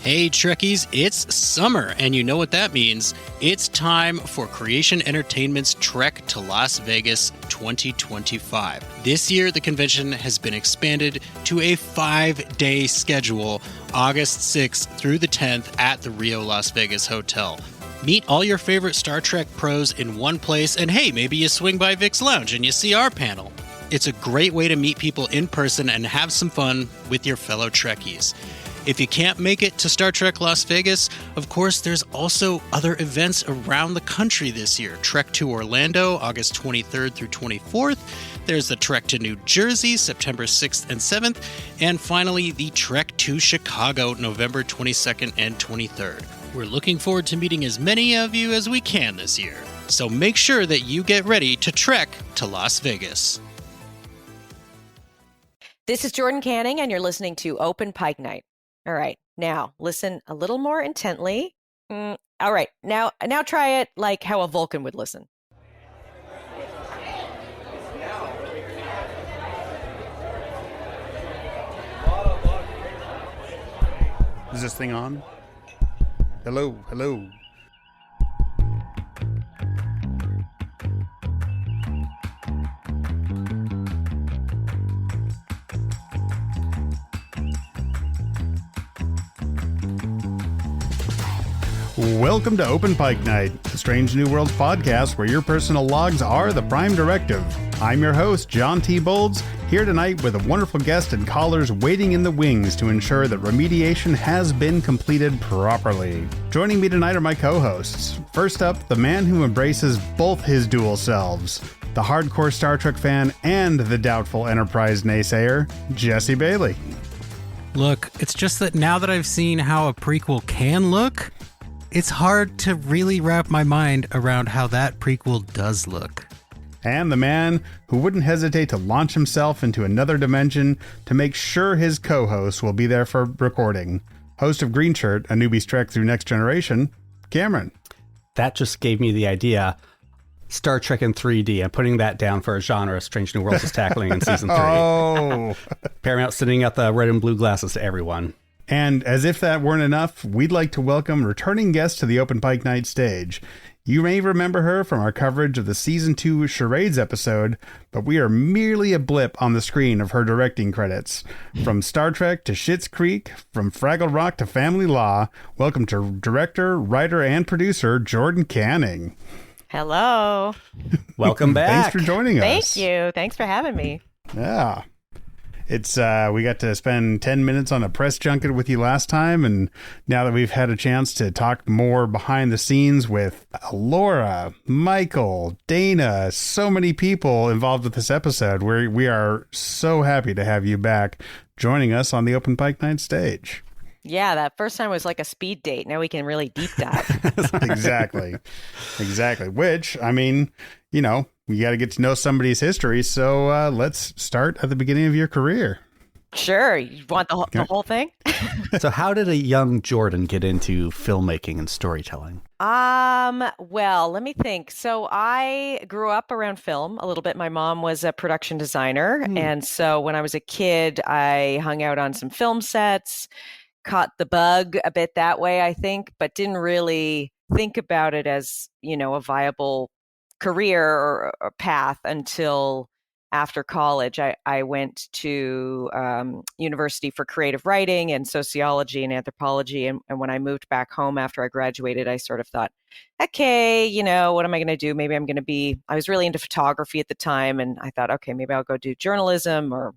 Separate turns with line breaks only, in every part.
Hey Trekkies, it's summer, and you know what that means. It's time for Creation Entertainment's Trek to Las Vegas 2025. This year, the convention has been expanded to a 5-day schedule, August 6th through the 10th at the Rio Las Vegas Hotel. Meet all your favorite Star Trek pros in one place, and hey, maybe you swing by Vic's Lounge and you see our panel. It's a great way to meet people in person and have some fun with your fellow Trekkies. If you can't make it to Star Trek Las Vegas, of course, there's also other events around the country this year. Trek to Orlando, August 23rd through 24th. There's the Trek to New Jersey, September 6th and 7th. And finally, the Trek to Chicago, November 22nd and 23rd. We're looking forward to meeting as many of you as we can this year. So make sure that you get ready to trek to Las Vegas.
This is Jordan Canning, and you're listening to Open Pike Night. All right, now listen a little more intently. All right, now try it like how a Vulcan would listen.
Is this thing on? Hello, hello. Welcome to Open Pike Night, the Strange New Worlds podcast where your personal logs are the prime directive. I'm your host, John T. Bolds, here tonight with a wonderful guest and callers waiting in the wings to ensure that remediation has been completed properly. Joining me tonight are my co-hosts. First up, the man who embraces both his dual selves, the hardcore Star Trek fan and the doubtful Enterprise naysayer, Jesse Bailey.
Look, it's just that now that I've seen how a prequel can look, it's hard to really wrap my mind around how that prequel does look.
And the man who wouldn't hesitate to launch himself into another dimension to make sure his co-host will be there for recording. Host of Green Shirt, a newbie's trek through Next Generation, Cameron.
That just gave me the idea. Star Trek in 3D. I'm putting that down for a genre Strange New Worlds is tackling in season 3.
Oh!
Paramount sending out the red and blue glasses to everyone.
And as if that weren't enough, we'd like to welcome returning guest to the Open Pike Night stage. You may remember her from our coverage of the Season 2 Charades episode, but we are merely a blip on the screen of her directing credits. From Star Trek to Schitt's Creek, from Fraggle Rock to Family Law, welcome to director, writer, and producer Jordan Canning.
Hello.
Welcome back.
Thanks for joining us.
Thank you. Thanks for having me.
Yeah. It's we got to spend 10 minutes on a press junket with you last time, and now that we've had a chance to talk more behind the scenes with Laura, Michael, Dana, so many people involved with this episode, we are so happy to have you back joining us on the Open Pike Night stage.
Yeah, that first time was like a speed date. Now we can really deep dive.
Exactly. Which, I mean, you know, you got to get to know somebody's history. So let's start at the beginning of your career.
Sure. You want the whole thing?
So how did a young Jordan get into filmmaking and storytelling?
Well, let me think. So I grew up around film a little bit. My mom was a production designer. And so when I was a kid, I hung out on some film sets, caught the bug a bit that way, I think, but didn't really think about it as, you know, a viable career or path until after college. I went to university for creative writing and sociology and anthropology. And when I moved back home after I graduated, I sort of thought, okay, you know, what am I going to do? Maybe I was really into photography at the time. And I thought, okay, maybe I'll go do journalism or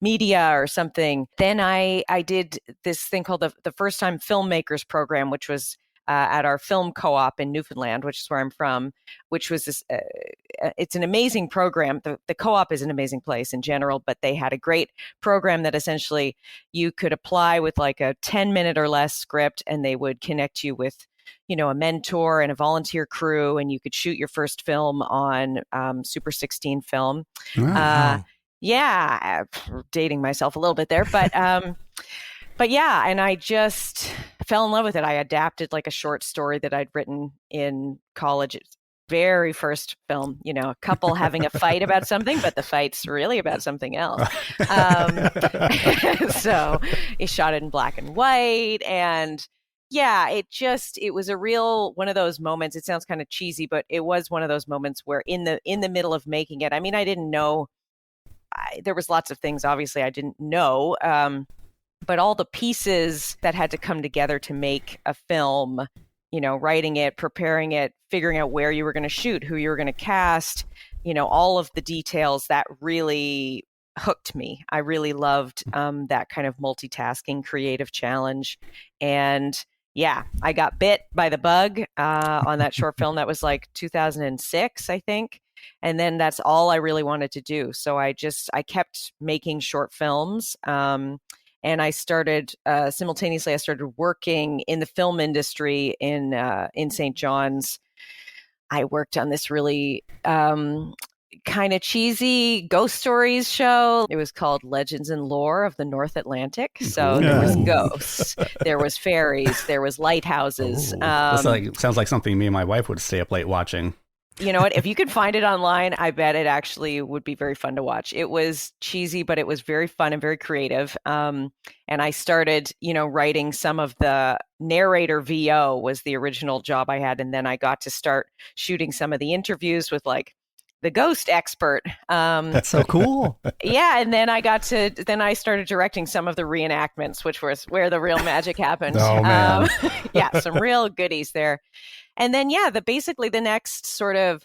media or something. Then I did this thing called the First Time Filmmakers Program, which was at our film co-op in Newfoundland, which is where I'm from, which was this, it's an amazing program. The co-op is an amazing place in general, but they had a great program that essentially you could apply with like a 10-minute or less script, and they would connect you with, you know, a mentor and a volunteer crew, and you could shoot your first film on Super 16 film.
Wow.
Yeah, dating myself a little bit there, but yeah, and I just fell in love with it. I adapted like a short story that I'd written in college. very first film, a couple having a fight about something, but the fight's really about something else. So he shot it in black and white. And yeah, it was a real one of those moments. It sounds kind of cheesy, but it was one of those moments where in the middle of making it, I mean, I didn't know, there was lots of things, obviously, I didn't know, but all the pieces that had to come together to make a film, writing it, preparing it, figuring out where you were going to shoot, who you were going to cast, all of the details that really hooked me. I really loved that kind of multitasking creative challenge. And yeah, I got bit by the bug on that short film. That was like 2006, I think. And then that's all I really wanted to do. So I kept making short films. And I started simultaneously. I started working in the film industry in St. John's. I worked on this really kind of cheesy ghost stories show. It was called Legends and Lore of the North Atlantic. So there was ghosts, there was fairies, there was lighthouses.
Sounds like something me and my wife would stay up late watching.
You know what? If you could find it online, I bet it actually would be very fun to watch. It was cheesy, but it was very fun and very creative. And I started, writing some of the narrator VO was the original job I had. And then I got to start shooting some of the interviews with like the ghost expert.
That's so cool.
Yeah. And then I started directing some of the reenactments, which was where the real magic happened.
Oh, man.
Yeah, some real goodies there. And then, basically the next sort of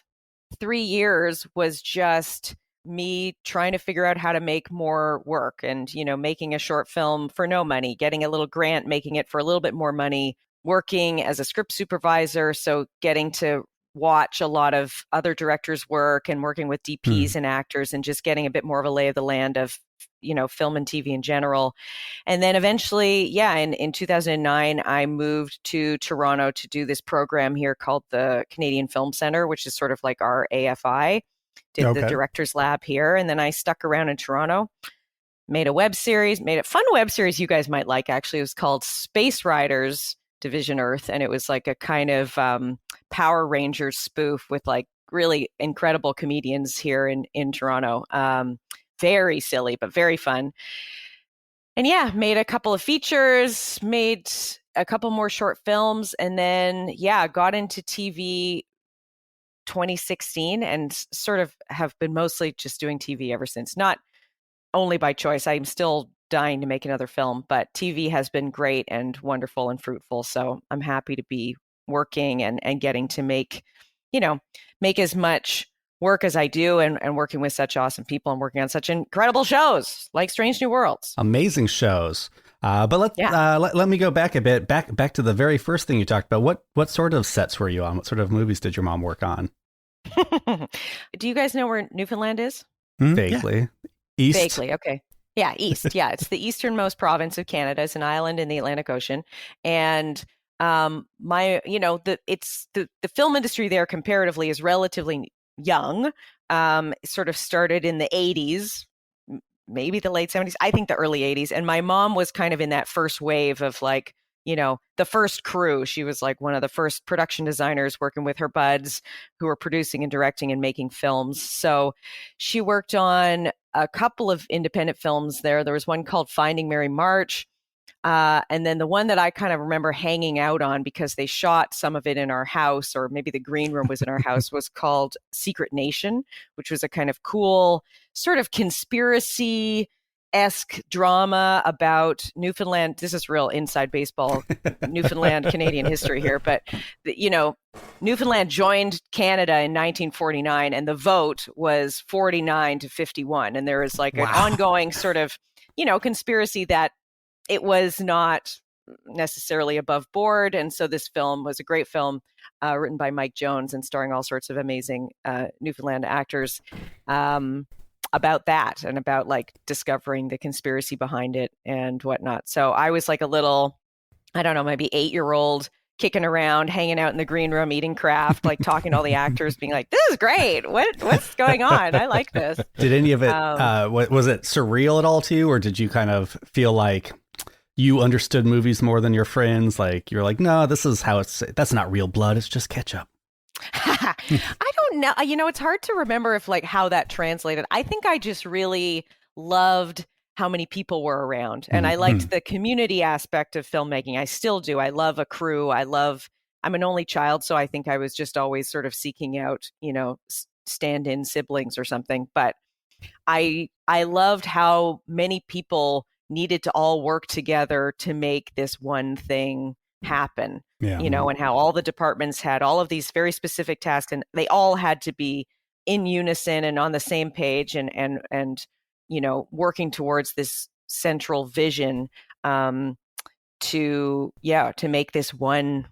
3 years was just me trying to figure out how to make more work and, making a short film for no money, getting a little grant, making it for a little bit more money, working as a script supervisor. So getting to watch a lot of other directors' work and working with DPs and actors and just getting a bit more of a lay of the land of, film and TV in general. And then eventually, in 2009, I moved to Toronto to do this program here called the Canadian Film Centre, which is sort of like our AFI, did the Directors Lab here. And then I stuck around in Toronto, made a fun web series you guys might like, actually. It was called Space Riders Division Earth. And it was like a kind of Power Rangers spoof with like really incredible comedians here in Toronto. Very silly, but very fun. And made a couple of features, made a couple more short films, and then, got into TV 2016 and sort of have been mostly just doing TV ever since. Not only by choice. I'm still dying to make another film, but TV has been great and wonderful and fruitful. So I'm happy to be working and getting to make as much work as I do and working with such awesome people and working on such incredible shows like Strange New Worlds.
Amazing shows. But let me go back a bit, back to the very first thing you talked about. What sort of sets were you on? What sort of movies did your mom work on?
Do you guys know where Newfoundland is?
Vaguely.
Yeah.
East?
Vaguely, okay. Yeah, east. Yeah, it's the easternmost province of Canada. It's an island in the Atlantic Ocean. And the film industry there comparatively is relatively young. Sort of started in the 80s, maybe the late 70s, I think the early 80s. And my mom was kind of in that first wave of like, the first crew. She was like one of the first production designers working with her buds who were producing and directing and making films. So she worked on a couple of independent films there. There was one called Finding Mary March. And then the one that I kind of remember hanging out on because they shot some of it in our house, or maybe the green room was in our house, was called Secret Nation, which was a kind of cool sort of conspiracy-esque drama about Newfoundland. This is real inside baseball, Newfoundland Canadian history here. But, Newfoundland joined Canada in 1949 and the vote was 49-51. And there was like an ongoing sort of, conspiracy that it was not necessarily above board. And so this film was a great film written by Mike Jones and starring all sorts of amazing Newfoundland actors about that and about like discovering the conspiracy behind it and whatnot. So I was like a little, I don't know, maybe 8-year-old kicking around, hanging out in the green room, eating craft, like talking to all the actors, being like, this is great. What's going on? I like this.
Did any of it, was it surreal at all to you? Or did you kind of feel like you understood movies more than your friends? Like you're like, no, this is how that's not real blood. It's just ketchup.
I don't know. It's hard to remember if like how that translated. I think I just really loved how many people were around, and I liked the community aspect of filmmaking. I still do. I love a crew. I'm an only child, so I think I was just always sort of seeking out, stand-in siblings or something. But I loved how many people needed to all work together to make this one thing happen.
Yeah.
And how all the departments had all of these very specific tasks, and they all had to be in unison and on the same page, and working towards this central vision, to make this one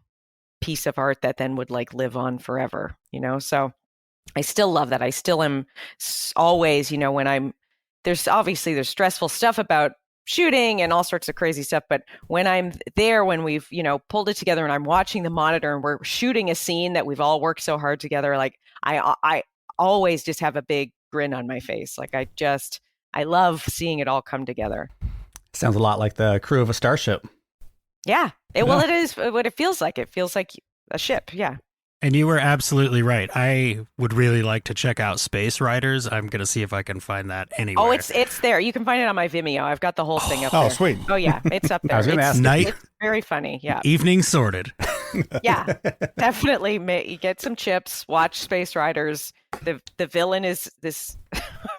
piece of art that then would like live on forever. So I still love that. I still am always, when there's stressful stuff about shooting and all sorts of crazy stuff. But when I'm there, when we've, pulled it together and I'm watching the monitor and we're shooting a scene that we've all worked so hard together, like I always just have a big grin on my face. Like I love seeing it all come together.
Sounds a lot like the crew of a starship.
Yeah. Well, it is what it feels like. It feels like a ship. Yeah.
And you were absolutely right. I would really like to check out Space Riders. I'm going to see if I can find that anywhere.
Oh, it's there. You can find it on my Vimeo. I've got the whole thing up there.
Oh, sweet.
Oh, yeah. It's up there.
I was going to ask.
It's very funny. Yeah.
Evening sorted.
Yeah. Definitely you get some chips, watch Space Riders. The villain is this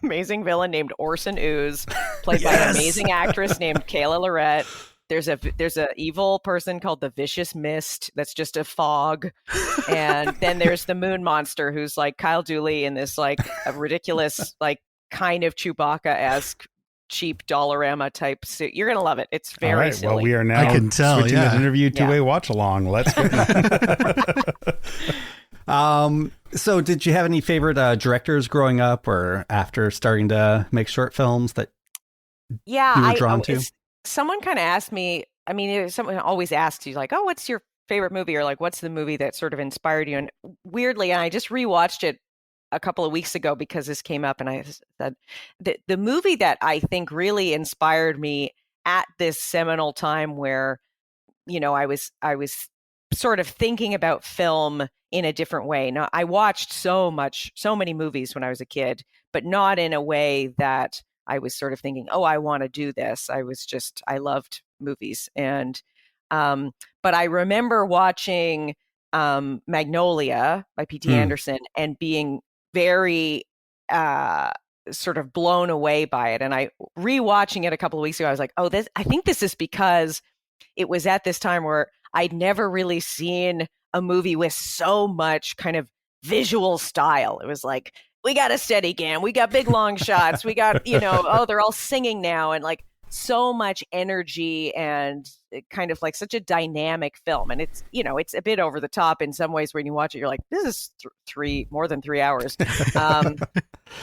amazing villain named Orson Ooze, played by an amazing actress named Kayla Lorette. There's a evil person called the Vicious Mist that's just a fog, and then there's the Moon Monster who's like Kyle Dooley in this like a ridiculous like kind of Chewbacca-esque cheap Dollarama type suit. You're gonna love it. It's very silly.
Well, we are now
I can tell,
switching
yeah.
this interview to a watch along. Let's go.
So did you have any favorite directors growing up or after starting to make short films that you were drawn to?
Someone kind of asked me, someone always asks you like, oh, what's your favorite movie? Or like, what's the movie that sort of inspired you? And weirdly, I just rewatched it a couple of weeks ago because this came up, and I said the movie that I think really inspired me at this seminal time where, I was sort of thinking about film in a different way. Now, I watched so many movies when I was a kid, but not in a way that I was sort of thinking, oh, I want to do this. I loved movies. And, but I remember watching Magnolia by P.T. Anderson and being very sort of blown away by it. And I rewatching it a couple of weeks ago, I was like, I think this is because it was at this time where I'd never really seen a movie with so much kind of visual style. It was like, we got a Steadicam, we got big long shots, we got, they're all singing now, and like so much energy and kind of like such a dynamic film. And it's, it's a bit over the top in some ways when you watch it, you're like, this is more than 3 hours.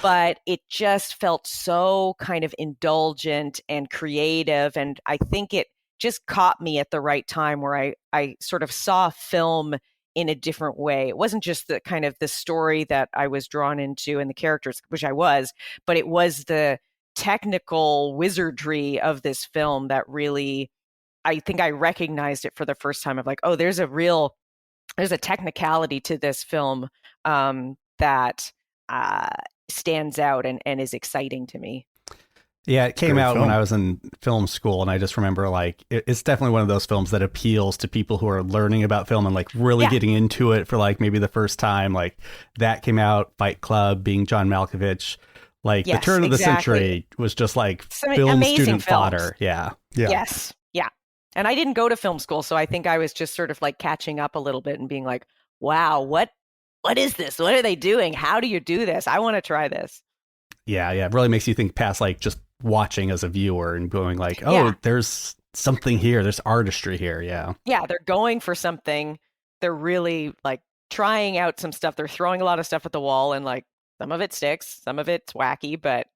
But it just felt so kind of indulgent and creative. And I think it just caught me at the right time where I sort of saw film in a different way. It wasn't just the kind of the story that I was drawn into and the characters, which I was, but it was the technical wizardry of this film that really, I think I recognized it for the first time of like, oh, there's a technicality to this film that stands out and is exciting to me.
Yeah, it came
Great
out
film.
when I was in film school, and I just remember like it's definitely one of those films that appeals to people who are learning about film and like really getting into it for like maybe the first time. Like that came out, Fight Club, being John Malkovich, like the turn of the century was just like film student fodder. Yeah.
Yes. Yeah. And I didn't go to film school, so I think I was just sort of like catching up a little bit and being like, wow, what is this? What are they doing? How do you do this? I want to try this.
Yeah. It really makes you think past like just watching as a viewer and going like, oh, there's something here. There's artistry here. Yeah. Yeah.
They're going for something. They're really like trying out some stuff. They're throwing a lot of stuff at the wall, and like some of it sticks, some of it's wacky, but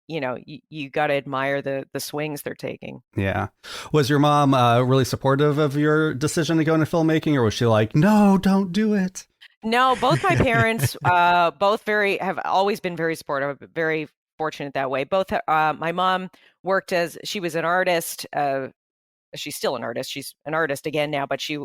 you got to admire the swings they're taking. Yeah. Was your mom really supportive of your decision to go into filmmaking, or was she like, no, don't do it? No, both my parents, have always been very supportive, very fortunate that way. Both, my mom she was an artist, she's still an artist. She's an artist again now, but she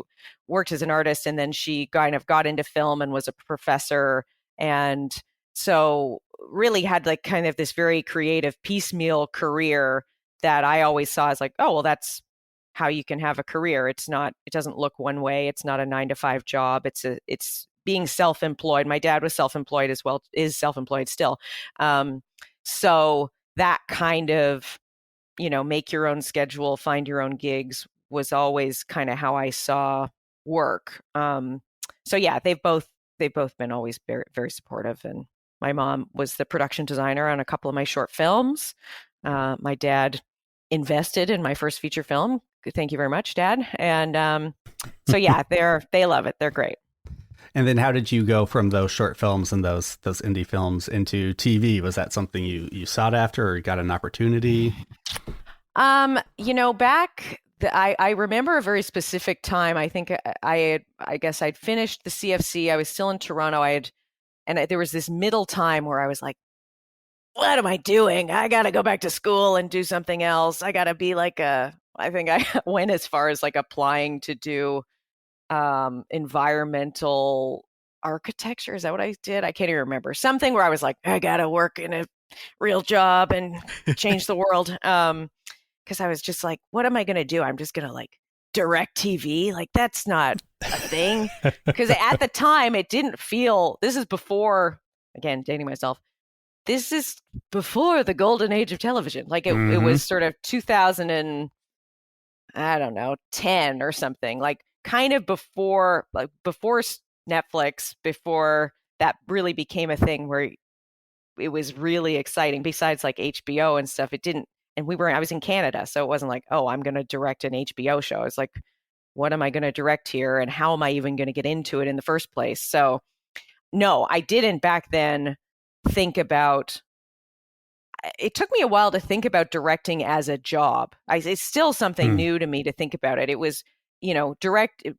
worked as an artist, and then she kind of got into film and was a professor. And so really had like kind of this very creative piecemeal career that I always saw as like, oh, well, that's how you can have a career. It doesn't look one way. It's not a 9-to-5 job. It's being self-employed. My dad was self-employed as well, is self-employed still. So that kind of, make your own schedule, find your own gigs was always kind of how I saw work. So yeah, they've both been always very, very supportive. And my mom was the production designer on a couple of my short films. My dad invested in my first feature film. Thank you very much, Dad. And so yeah, they love it. They're great.
And then how did you go from those short films and those indie films into TV? Was that something you sought after or got an opportunity?
Back I remember a very specific time. I think I guess I'd finished the CFC. I was still in Toronto. There was this middle time where I was like, what am I doing? I got to go back to school and do something else. I got to be like I think I went as far as like applying to do environmental architecture. Is that what I did? I can't even remember. Something where I was like, I got to work in a real job and change the world. Because I was just like, what am I going to do? I'm just going to like direct TV. Like that's not a thing. Because at the time it didn't feel, this is before, again, dating myself, this is before the golden age of television. Like it was sort of 2000 and I don't know, 10 or something, like kind of before Netflix, before that really became a thing where it was really exciting. Besides like HBO and stuff, it didn't, and I was in Canada. So it wasn't like, oh, I'm going to direct an HBO show. I was like, what am I going to direct here? And how am I even going to get into it in the first place? So no, I didn't back then think about, it took me a while to think about directing as a job. It's still something new to me to think about it. It was,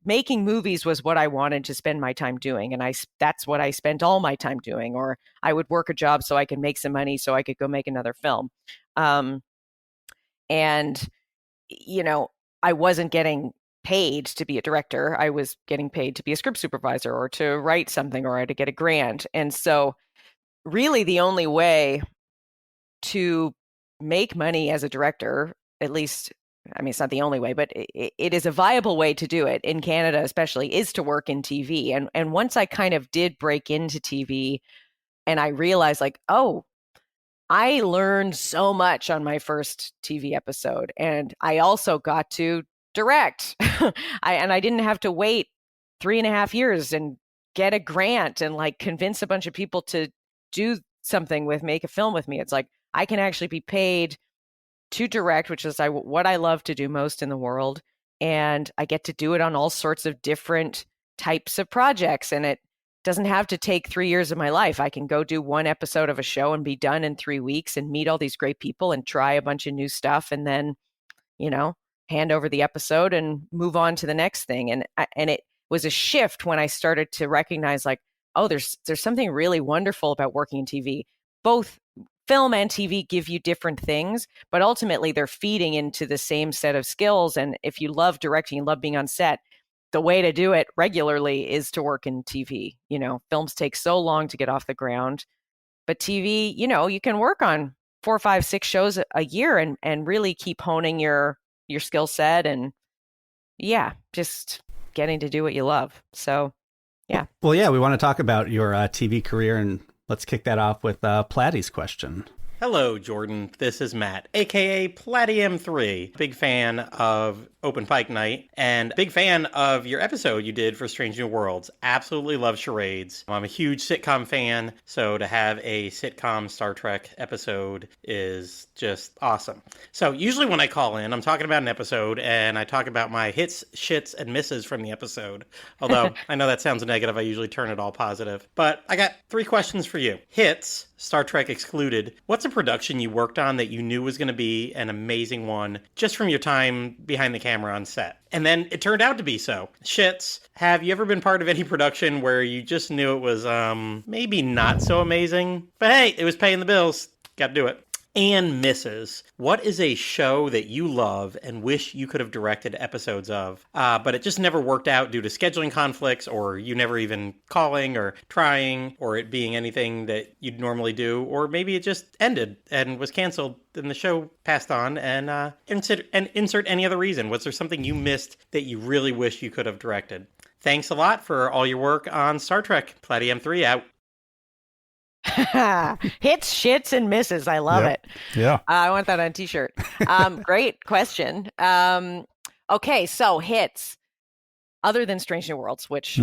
making movies was what I wanted to spend my time doing. And that's what I spent all my time doing, or I would work a job so I could make some money so I could go make another film. And, I wasn't getting paid to be a director. I was getting paid to be a script supervisor or to write something or to get a grant. And so really the only way to make money as a director, at least, I mean, it's not the only way, but it is a viable way to do it in Canada, especially, is to work in TV. And once I kind of did break into TV and I realized like, oh, I learned so much on my first TV episode. And I also got to direct. I didn't have to wait 3.5 years and get a grant and like convince a bunch of people to do something make a film with me. It's like, I can actually be paid to direct, which is what I love to do most in the world. And I get to do it on all sorts of different types of projects. And it doesn't have to take 3 years of my life. I can go do one episode of a show and be done in 3 weeks and meet all these great people and try a bunch of new stuff. And then, hand over the episode and move on to the next thing. And it was a shift when I started to recognize like, oh, there's something really wonderful about working in TV. Both film and TV give you different things, but ultimately they're feeding into the same set of skills. And if you love directing, you love being on set, the way to do it regularly is to work in TV. Films take so long to get off the ground, but TV, you can work on 4, 5, 6 shows a year and really keep honing your skill set and just getting to do what you love. So, yeah.
Well, yeah, we want to talk about your TV career, and let's kick that off with Platy's question.
Hello, Jordan. This is Matt, a.k.a. Platy-M3. Big fan of Open Pike Night, and big fan of your episode you did for Strange New Worlds. Absolutely love charades. I'm a huge sitcom fan, so to have a sitcom Star Trek episode is just awesome. So usually when I call in, I'm talking about an episode, and I talk about my hits, shits, and misses from the episode. Although I know that sounds negative, I usually turn it all positive. But I got 3 questions for you. Hits, Star Trek excluded. What's a production you worked on that you knew was going to be an amazing one just from your time behind the camera on set? And then it turned out to be so. Shits, have you ever been part of any production where you just knew it was maybe not so amazing, but hey, it was paying the bills? Got to do it. and misses. What is a show that you love and wish you could have directed episodes of, but it just never worked out due to scheduling conflicts, or you never even calling or trying, or it being anything that you'd normally do, or maybe it just ended and was canceled and the show passed on, and insert any other reason. Was there something you missed that you really wish you could have directed? Thanks a lot for all your work on Star Trek. Palladium 3 out.
Hits, shits, and misses. I love it.
Yeah.
I want that on a t-shirt. Great question. Okay, so hits. Other than Strange New Worlds, which,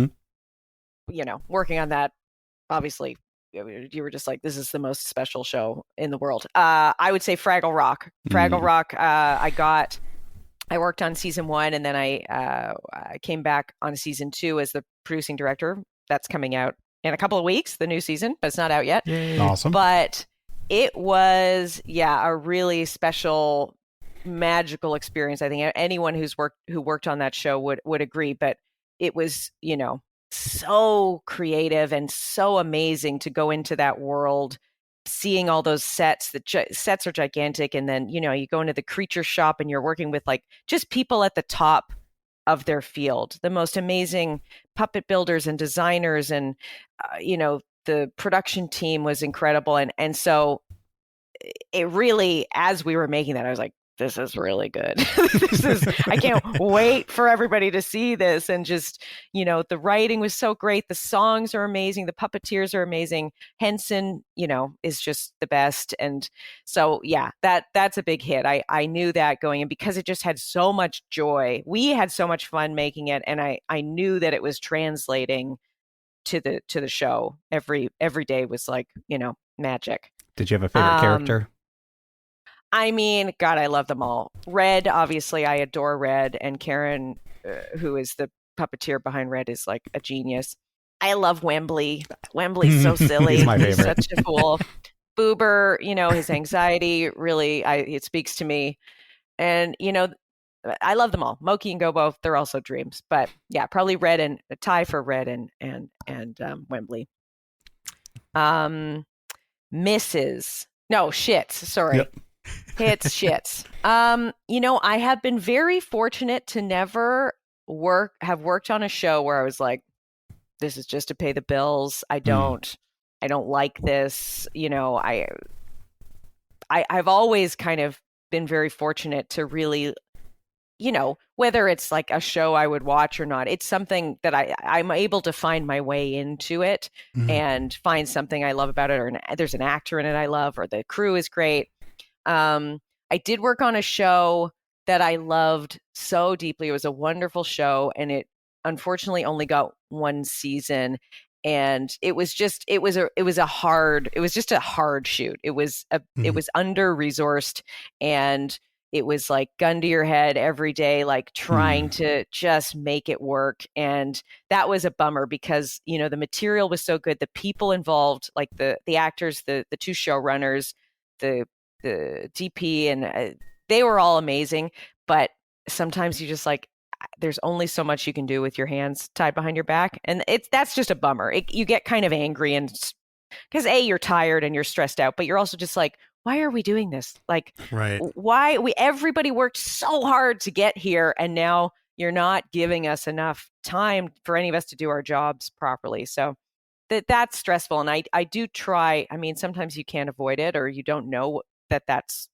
working on that, obviously, you were just like, this is the most special show in the world. I would say Fraggle Rock. Fraggle Rock, I worked on season 1, and then I came back on season 2 as the producing director. That's coming out in a couple of weeks, the new season, but it's not out yet.
Yay.
Awesome.
But it was, a really special, magical experience. I think anyone who worked on that show would agree. But it was, so creative and so amazing to go into that world, seeing all those sets. The sets are gigantic, and then you go into the creature shop and you're working with like just people at the top of their field, the most amazing puppet builders and designers, and the production team was incredible, and so it really, as we were making that, I was like, this is really good. I can't wait for everybody to see this. And just, the writing was so great. The songs are amazing. The puppeteers are amazing. Henson, is just the best. And so, that's a big hit. I knew that going in because it just had so much joy. We had so much fun making it. And I knew that it was translating to the show. Every day was like, magic.
Did you have a favorite character?
I mean, God, I love them all. Red, obviously, I adore Red, and Karen, who is the puppeteer behind Red, is like a genius. I love Wembley. Wembley's so silly.
He's my
He's
favorite.
such a fool. Boober, his anxiety really, it speaks to me. And I love them all. Moki and Gobo, they're also dreams. But yeah, probably Red, and a tie for Red and Wembley. Misses. No, shits. Sorry.
Yep.
Hits, shits. I have been very fortunate to never have worked on a show where I was like, this is just to pay the bills. I don't like this. I've always kind of been very fortunate to really, whether it's like a show I would watch or not, it's something that I'm able to find my way into it and find something I love about it, or there's an actor in it I love, or the crew is great. I did work on a show that I loved so deeply. It was a wonderful show, and it unfortunately only got one season. And it was just a hard shoot. It was under-resourced, and it was like gun to your head every day, like trying to just make it work. And that was a bummer because, the material was so good. The people involved, like the actors, the two showrunners, the DP, and they were all amazing. But sometimes you just like, there's only so much you can do with your hands tied behind your back. And that's just a bummer. You get kind of angry, and because you're tired and you're stressed out, but you're also just like, why are we doing this? Like,
Right.
Why everybody worked so hard to get here, and now you're not giving us enough time for any of us to do our jobs properly. So that's stressful. And I do try. I mean, sometimes you can't avoid it, or you don't know that that's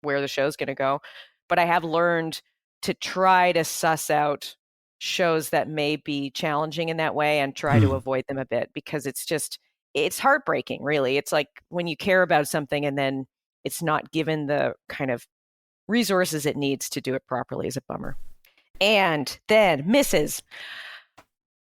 where the show's going to go. But I have learned to try to suss out shows that may be challenging in that way and try to avoid them a bit, because it's heartbreaking, really. It's like when you care about something and then it's not given the kind of resources it needs to do it properly is a bummer. And then misses.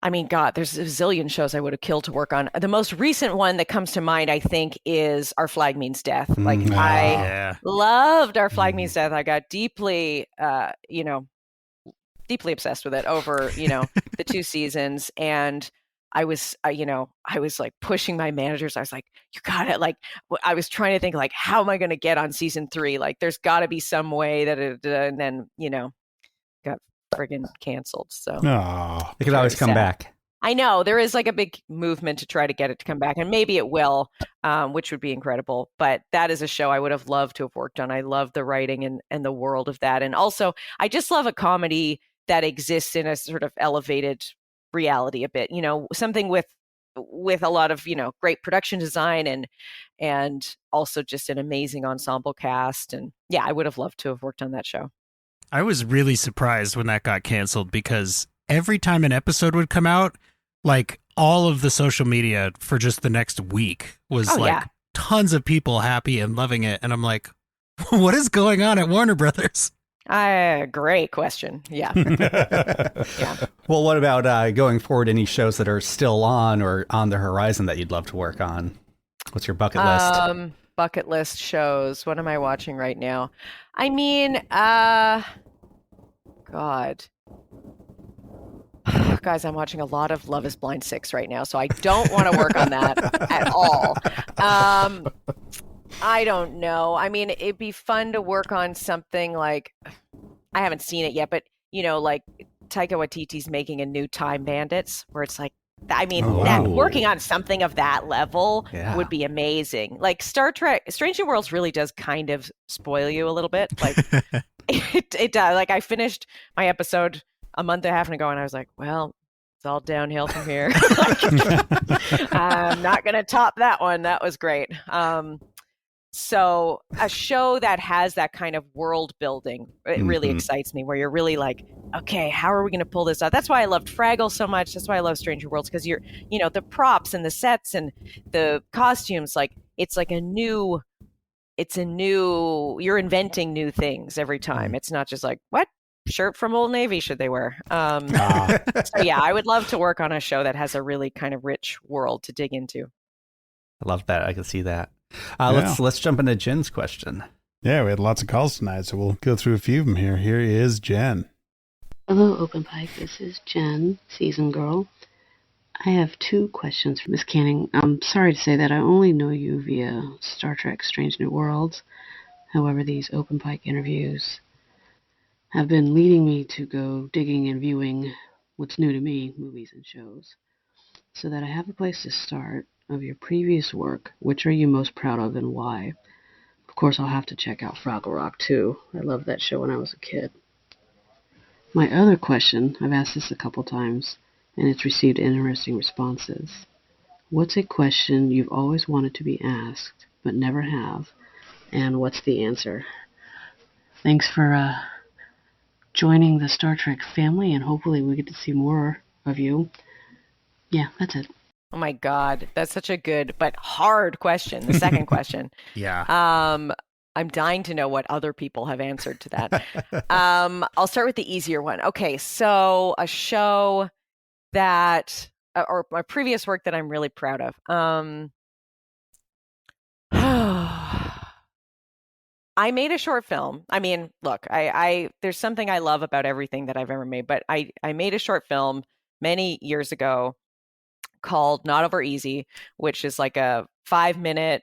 I mean, God, there's a zillion shows I would have killed to work on. The most recent one that comes to mind, I think, is Our Flag Means Death. Like, I loved Our Flag Means Death. I got deeply, deeply obsessed with it over, the 2 seasons. And I was like pushing my managers. I was like, you got it. Like, I was trying to think, like, how am I going to get on season 3? Like, there's got to be some way that and then, got friggin' canceled. So
Oh,
They could always come back.
I know there is like a big movement to try to get it to come back, and maybe it will, which would be incredible. But that is a show I would have loved to have worked on. I love the writing and the world of that. And also, I just love a comedy that exists in a sort of elevated reality a bit, something with a lot of, great production design and also just an amazing ensemble cast. And yeah, I would have loved to have worked on that show.
I was really surprised when that got canceled because every time an episode would come out, like all of the social media for just the next week was tons of people happy and loving it. And I'm like, what is going on at Warner Brothers?
Great question. Yeah.
Yeah. Well, what about going forward? Any shows that are still on or on the horizon that you'd love to work on? What's your bucket list?
Bucket list shows. What am I watching right now? I mean, God. Guys, I'm watching a lot of Love is Blind 6 right now, so I don't want to work on that at all. I don't know. I mean, it'd be fun to work on something like, I haven't seen it yet, but, like Taika Waititi's making a new Time Bandits, where it's like, I mean, working on something of that level would be amazing. Like Star Trek, Strange New Worlds really does kind of spoil you a little bit. Like it does. Like I finished my episode a month and a half ago, and I was like, well, it's all downhill from here. I'm not going to top that one. That was great. So a show that has that kind of world building, it really excites me, where you're really like, okay, how are we going to pull this out? That's why I loved Fraggle so much. That's why I love Stranger Worlds, because you're, the props and the sets and the costumes, like it's like you're inventing new things every time. It's not just like, what shirt from Old Navy should they wear? So yeah, I would love to work on a show that has a really kind of rich world to dig into.
I love that. I can see that. Let's jump into Jen's question.
Yeah, we had lots of calls tonight, so we'll go through a few of them here. Here is Jen.
Hello, Open Pike. This is Jen, season girl. I have 2 questions for Miss Canning. I'm sorry to say that I only know you via Star Trek Strange New Worlds. However, these Open Pike interviews have been leading me to go digging and viewing what's new to me, movies and shows, so that I have a place to start. Of your previous work, which are you most proud of and why? Of course, I'll have to check out Fraggle Rock, too. I loved that show when I was a kid. My other question, I've asked this a couple times, and it's received interesting responses. What's a question you've always wanted to be asked, but never have, and what's the answer? Thanks for joining the Star Trek family, and hopefully we get to see more of you. Yeah, that's it.
Oh my God, that's such a good but hard question. The second question.
Yeah.
I'm dying to know what other people have answered to that. I'll start with the easier one. Okay, so a show that, or my previous work that I'm really proud of. I made a short film. I mean, look, I there's something I love about everything that I've ever made, but I made a short film many years ago called Not Over Easy, which is like a 5-minute,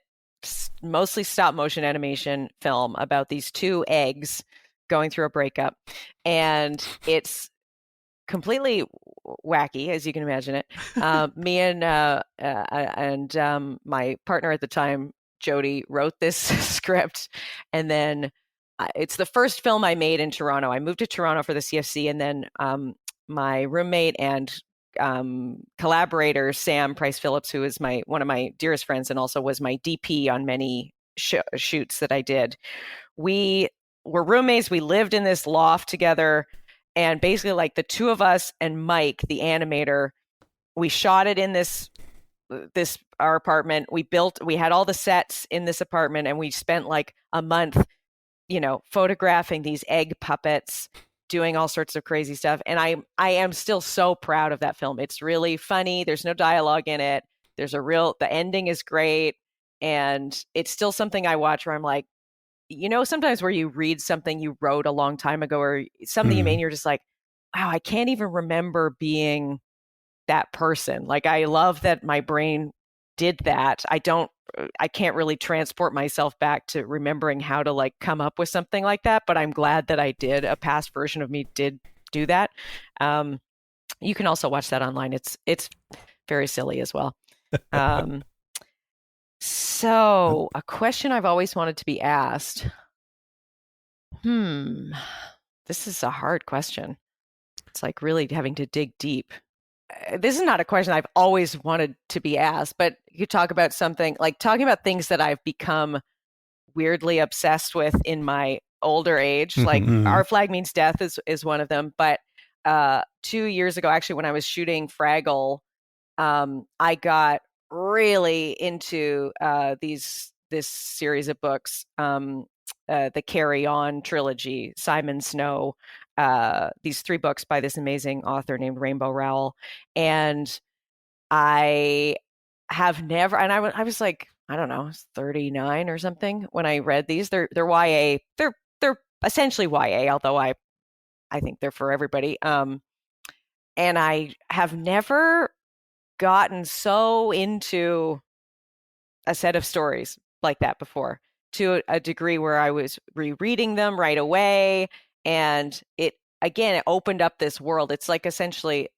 mostly stop motion animation film about these 2 eggs going through a breakup. And it's completely wacky, as you can imagine it. Me and my partner at the time, Jody, wrote this script. And then it's the first film I made in Toronto. I moved to Toronto for the CFC, and then my roommate and collaborator Sam Price Phillips, who is one of my dearest friends and also was my DP on many shoots that I did. We were roommates. We lived in this loft together, and basically, like the 2 of us and Mike, the animator, we shot it in our apartment. We had all the sets in this apartment, and we spent like a month, photographing these egg puppets, doing all sorts of crazy stuff. And I am still so proud of that film. It's really funny. There's no dialogue in it. The ending is great. And it's still something I watch where I'm like, sometimes where you read something you wrote a long time ago or something you made, and you're just like, wow, I can't even remember being that person. Like, I love that my brain did that. I can't really transport myself back to remembering how to like come up with something like that, but I'm glad that I did. A past version of me did do that. You can also watch that online. It's very silly as well. Um, so a question I've always wanted to be asked. This is a hard question. It's like really having to dig deep. This is not a question I've always wanted to be asked, but you talk about something like talking about things that I've become weirdly obsessed with in my older age. Like Our Flag Means Death is one of them. But 2 years ago, actually, when I was shooting Fraggle, I got really into this series of books, the Carry On trilogy, Simon Snow, these 3 books by this amazing author named Rainbow Rowell. And I have never, and I was like, I don't know, 39 or something when I read these. They're YA. They're essentially YA, although I think they're for everybody. And I have never gotten so into a set of stories like that before, to a degree where I was rereading them right away. And it opened up this world. It's like essentially,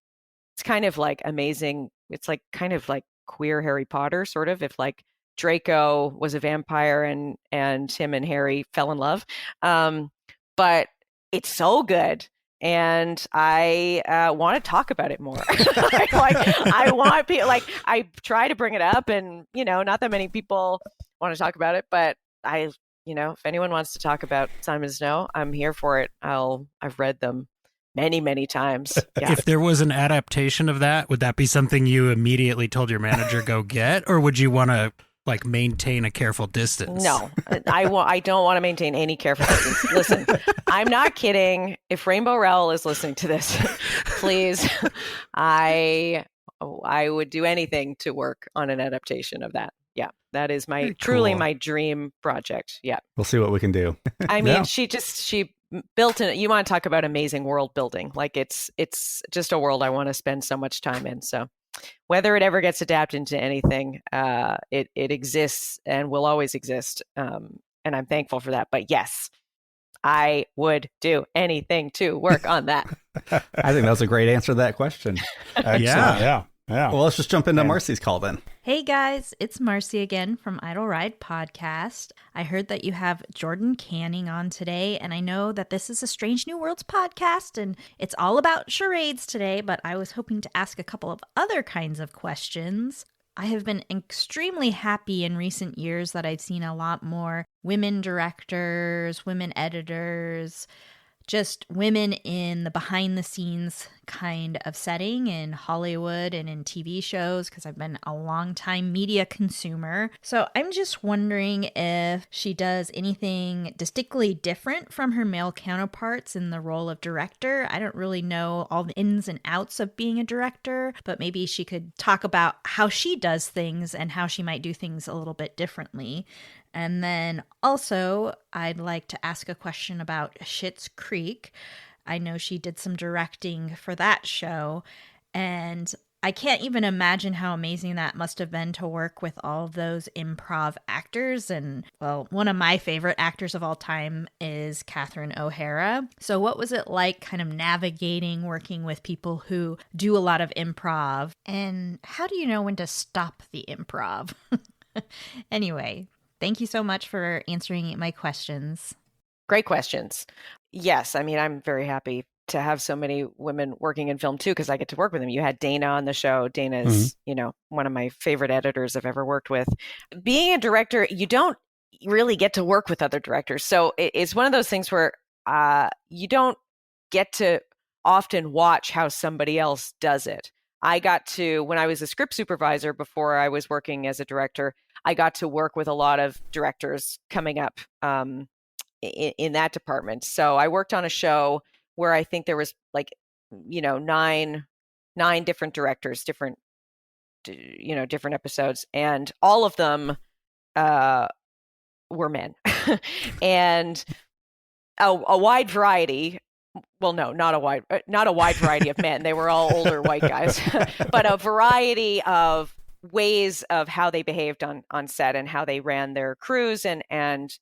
it's kind of like amazing. It's like kind of like queer Harry Potter, sort of, if like Draco was a vampire and him and Harry fell in love. But it's so good. And I want to talk about it more. I want people, like, I try to bring it up, and not that many people want to talk about it, but if anyone wants to talk about Simon Snow, I'm here for it. I've read them many, many times. Yeah.
If there was an adaptation of that, would that be something you immediately told your manager go get, or would you want to like maintain a careful distance?
No, I don't want to maintain any careful distance. Listen, I'm not kidding. If Rainbow Rowell is listening to this, please, I would do anything to work on an adaptation of that. Yeah, that is truly my dream project. Yeah,
we'll see what we can do.
I mean, she built in. You want to talk about amazing world building? Like it's just a world I want to spend so much time in. So whether it ever gets adapted into anything, it exists and will always exist. And I'm thankful for that. But yes, I would do anything to work on that.
I think that was a great answer to that question.
Yeah.
Well, let's just jump into Marcy's call then.
Hey guys, it's Marcy again from Idle Ride Podcast. I heard that you have Jordan Canning on today, and I know that this is a Strange New Worlds podcast, and it's all about charades today, but I was hoping to ask a couple of other kinds of questions. I have been extremely happy in recent years that I've seen a lot more women directors, women editors, just women in the behind-the-scenes kind of setting in Hollywood and in TV shows, because I've been a long-time media consumer. So I'm just wondering if she does anything distinctly different from her male counterparts in the role of director. I don't really know all the ins and outs of being a director, but maybe she could talk about how she does things and how she might do things a little bit differently. And then also, I'd like to ask a question about Schitt's Creek. I know she did some directing for that show, and I can't even imagine how amazing that must have been to work with all of those improv actors. And, well, one of my favorite actors of all time is Catherine O'Hara. So what was it like kind of navigating working with people who do a lot of improv? And how do you know when to stop the improv? Anyway, thank you so much for answering my questions.
Great questions. Yes, I mean, I'm very happy to have so many women working in film too, because I get to work with them. You had Dana on the show. Dana's, one of my favorite editors I've ever worked with. Being a director, you don't really get to work with other directors. So it's one of those things where you don't get to often watch how somebody else does it. I got to, when I was a script supervisor before I was working as a director, I got to work with a lot of directors coming up in that department. So I worked on a show where I think there was like, 9 different directors, different episodes, and all of them were men. And a wide variety. Well, no, not a wide variety of men. They were all older white guys, but a variety of ways of how they behaved on set and how they ran their crews. And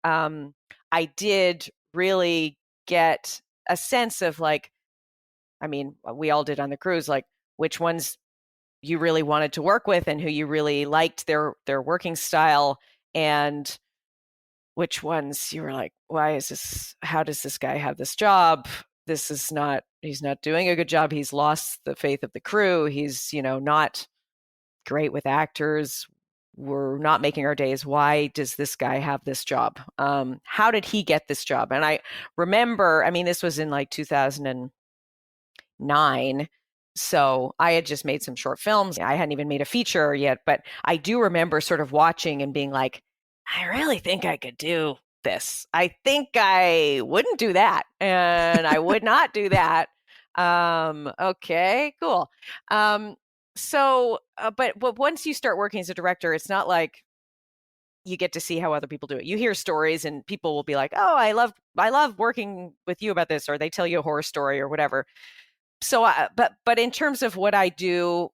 I did really get a sense of like I mean, we all did on the cruise, like which ones you really wanted to work with and who you really liked their working style, and which ones you were like, how does this guy have this job? He's not doing a good job. He's lost the faith of the crew. He's, not great with actors. We're not making our days. Why does this guy have this job? How did he get this job? And I remember, I mean, this was in like 2009. So I had just made some short films. I hadn't even made a feature yet, but I do remember sort of watching and being like, I really think I could do this. I think I wouldn't do that. And I would not do that. Okay, cool. But once you start working as a director, it's not like you get to see how other people do it. You hear stories and people will be like, oh, I love working with you about this, or they tell you a horror story or whatever. So, but in terms of what I do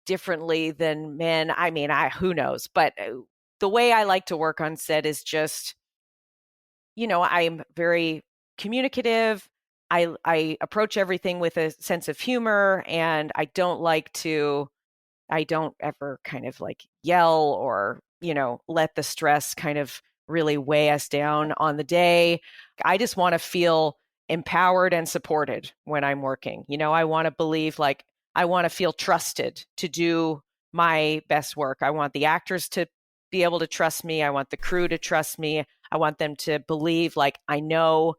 differently than men, I mean, who knows? But the way I like to work on set is just, I'm very communicative. I approach everything with a sense of humor, and I don't ever kind of like yell or, let the stress kind of really weigh us down on the day. I just want to feel empowered and supported when I'm working. I want to believe, like, I want to feel trusted to do my best work. I want the actors to be able to trust me. I want the crew to trust me. I want them to believe, like, I know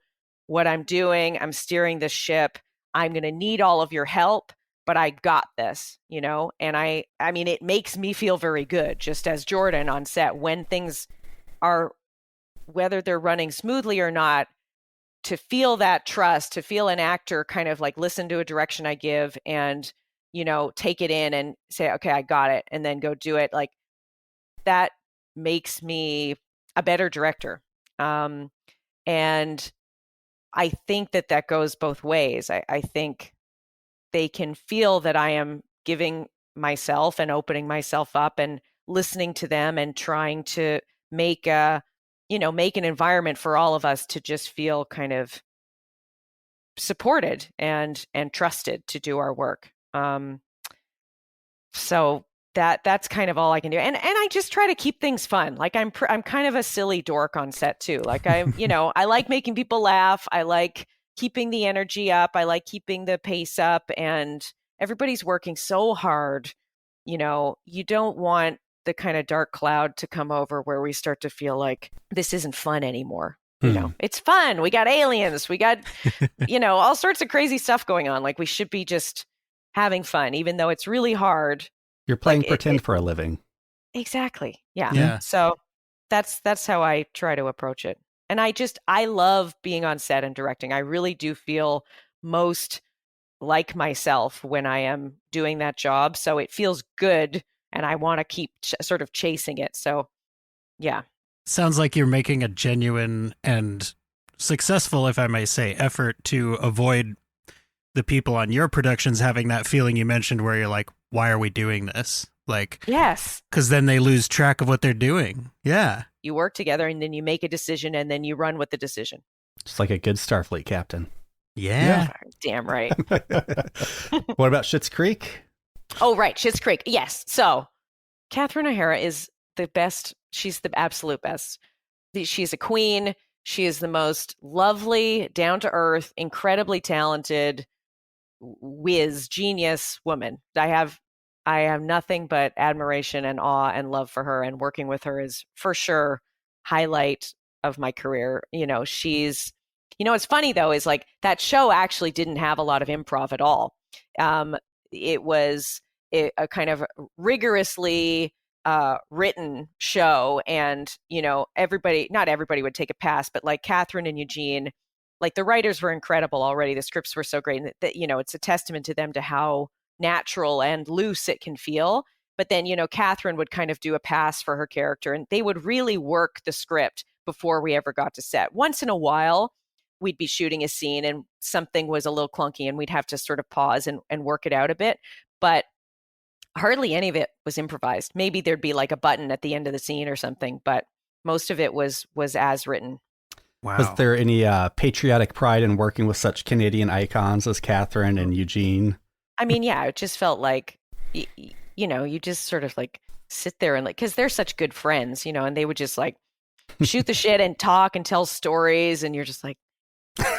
what I'm doing. I'm steering the ship. I'm going to need all of your help, but I got this, and I mean, it makes me feel very good, just as Jordan on set, when things are, whether they're running smoothly or not, to feel that trust, to feel an actor kind of like listen to a direction I give and, take it in and say, okay, I got it, and then go do it. Like, that makes me a better director. And I think that goes both ways. I think they can feel that I am giving myself and opening myself up and listening to them and trying to make an environment for all of us to just feel kind of supported and trusted to do our work. So that's kind of all I can do. And I just try to keep things fun. Like I'm kind of a silly dork on set too. Like I like making people laugh. I like keeping the energy up. I like keeping the pace up, and everybody's working so hard. You don't want the kind of dark cloud to come over where we start to feel like this isn't fun anymore. It's fun. We got aliens. We got, all sorts of crazy stuff going on. Like, we should be just having fun, even though it's really hard.
You're playing pretend for a living.
Exactly. Yeah. So that's how I try to approach it. And I love being on set and directing. I really do feel most like myself when I am doing that job. So it feels good, and I want to keep sort of chasing it. So, yeah.
Sounds like you're making a genuine and successful, if I may say, effort to avoid the people on your productions having that feeling you mentioned where you're like, why are we doing this? Like,
yes,
because then they lose track of what they're doing. Yeah.
You work together, and then you make a decision, and then you run with the decision.
Just like a good Starfleet captain.
Yeah.
Damn right.
What about Schitt's Creek?
Oh, right. Schitt's Creek. Yes. So Catherine O'Hara is the best. She's the absolute best. She's a queen. She is the most lovely, down-to-earth, incredibly talented, genius woman. I have nothing but admiration and awe and love for her, and working with her is for sure highlight of my career. She's, what's funny though is like that show actually didn't have a lot of improv at all. It was a kind of rigorously written show, and not everybody would take a pass, but like Catherine and Eugene, like the writers were incredible already. The scripts were so great, and that it's a testament to them to how natural and loose it can feel. But then Catherine would kind of do a pass for her character, and they would really work the script before we ever got to set. Once in a while we'd be shooting a scene and something was a little clunky, and we'd have to sort of pause and work it out a bit, but hardly any of it was improvised. Maybe there'd be like a button at the end of the scene or something, but most of it was as written.
Wow.
Was there any patriotic pride in working with such Canadian icons as Catherine and Eugene?
I mean, yeah, it just felt like, you just sort of like sit there and like, because they're such good friends, and they would just like shoot the shit and talk and tell stories, and you're just like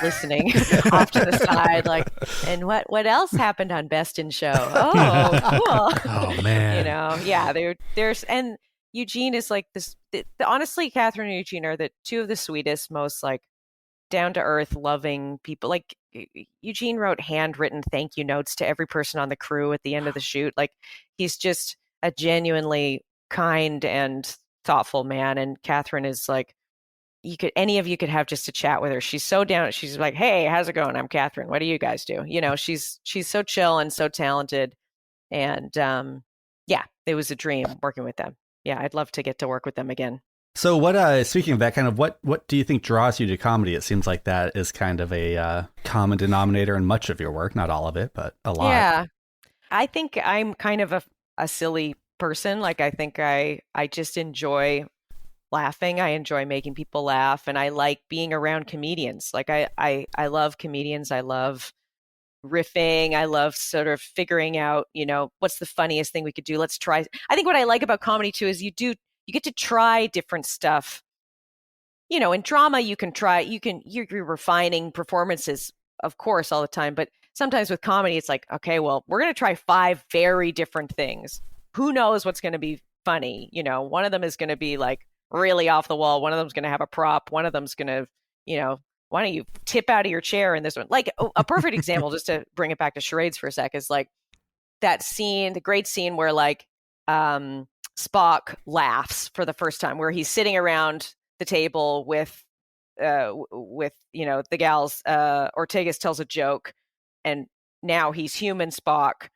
listening off to the side, like, and what else happened on Best in Show? Oh, cool.
Oh man.
Yeah, there's and Eugene is like this. Honestly, Catherine and Eugene are the two of the sweetest, most like down to earth, loving people. Like Eugene wrote handwritten thank you notes to every person on the crew at the end of the shoot. Like he's just a genuinely kind and thoughtful man. And Catherine is like, any of you could have just a chat with her. She's so down. She's like, hey, how's it going? I'm Catherine. What do you guys do? She's so chill and so talented. And yeah, it was a dream working with them. Yeah, I'd love to get to work with them again.
So what, speaking of that, kind of what do you think draws you to comedy? It seems like that is kind of a common denominator in much of your work, not all of it, but a lot.
Yeah, I think I'm kind of a silly person. Like I think I just enjoy laughing. I enjoy making people laugh, and I like being around comedians. Like I love comedians. I love riffing. I love sort of figuring out, what's the funniest thing we could do. Let's try. I think what I like about comedy too is you get to try different stuff. In drama, you're refining performances, of course, all the time. But sometimes with comedy, it's like, okay, well, we're going to try 5 very different things. Who knows what's going to be funny? One of them is going to be like really off the wall. One of them's going to have a prop. One of them's going to, why don't you tip out of your chair in this one? Like a perfect example, just to bring it back to charades for a sec, is like that scene, the great scene where like Spock laughs for the first time, where he's sitting around the table with the gals. Ortegas tells a joke, and now he's human Spock,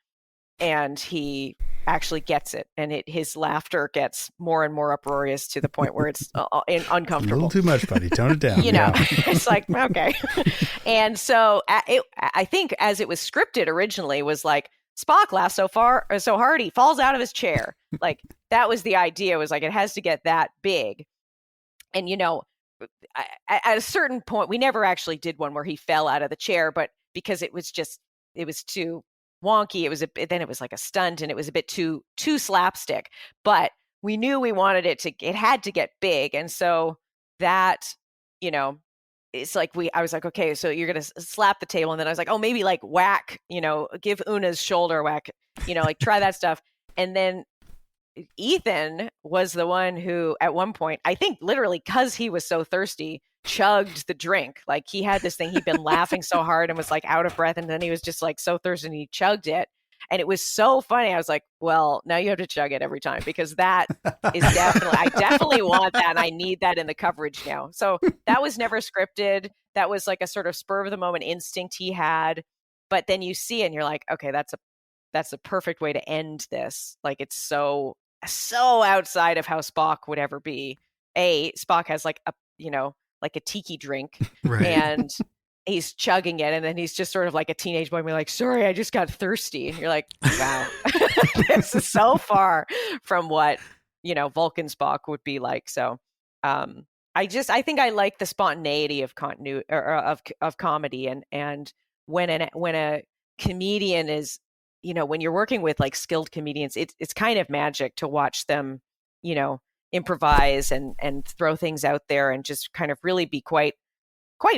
and he actually gets it, and his laughter gets more and more uproarious to the point where it's uncomfortable.
A little too much, buddy. Tone it down.
It's like, okay. And so I think as it was scripted originally was like, Spock laughs so hard he falls out of his chair. Like that was the idea, was like it has to get that big. And at a certain point, we never actually did one where he fell out of the chair, but because it was too wonky, it was like a stunt, and it was a bit too slapstick. But we knew we wanted it had to get big, and so that it's like I was like, okay, so you're gonna slap the table, and then I was like, oh, maybe like whack, give Una's shoulder a whack, like try that stuff. And then Ethan was the one who, at one point, I think literally because he was so thirsty, chugged the drink. Like he had this thing, he'd been laughing so hard and was like out of breath, and then he was just like so thirsty and he chugged it, and it was so funny. I was like, well, now you have to chug it every time, because that is I definitely want that, and I need that in the coverage now. So that was never scripted. That was like a sort of spur of the moment instinct he had. But then you see it and you're like, okay, that's a perfect way to end this. Like it's so outside of how Spock would ever be. Spock has like a tiki drink,
right,
and he's chugging it, and then he's just sort of like a teenage boy, being like, sorry, I just got thirsty. And you're like, wow, this is so far from what Vulcan Spock would be like. So I think I like the spontaneity of continuity or of comedy, and when a comedian is, when you're working with like skilled comedians, it's kind of magic to watch them, improvise and throw things out there, and just kind of really be quite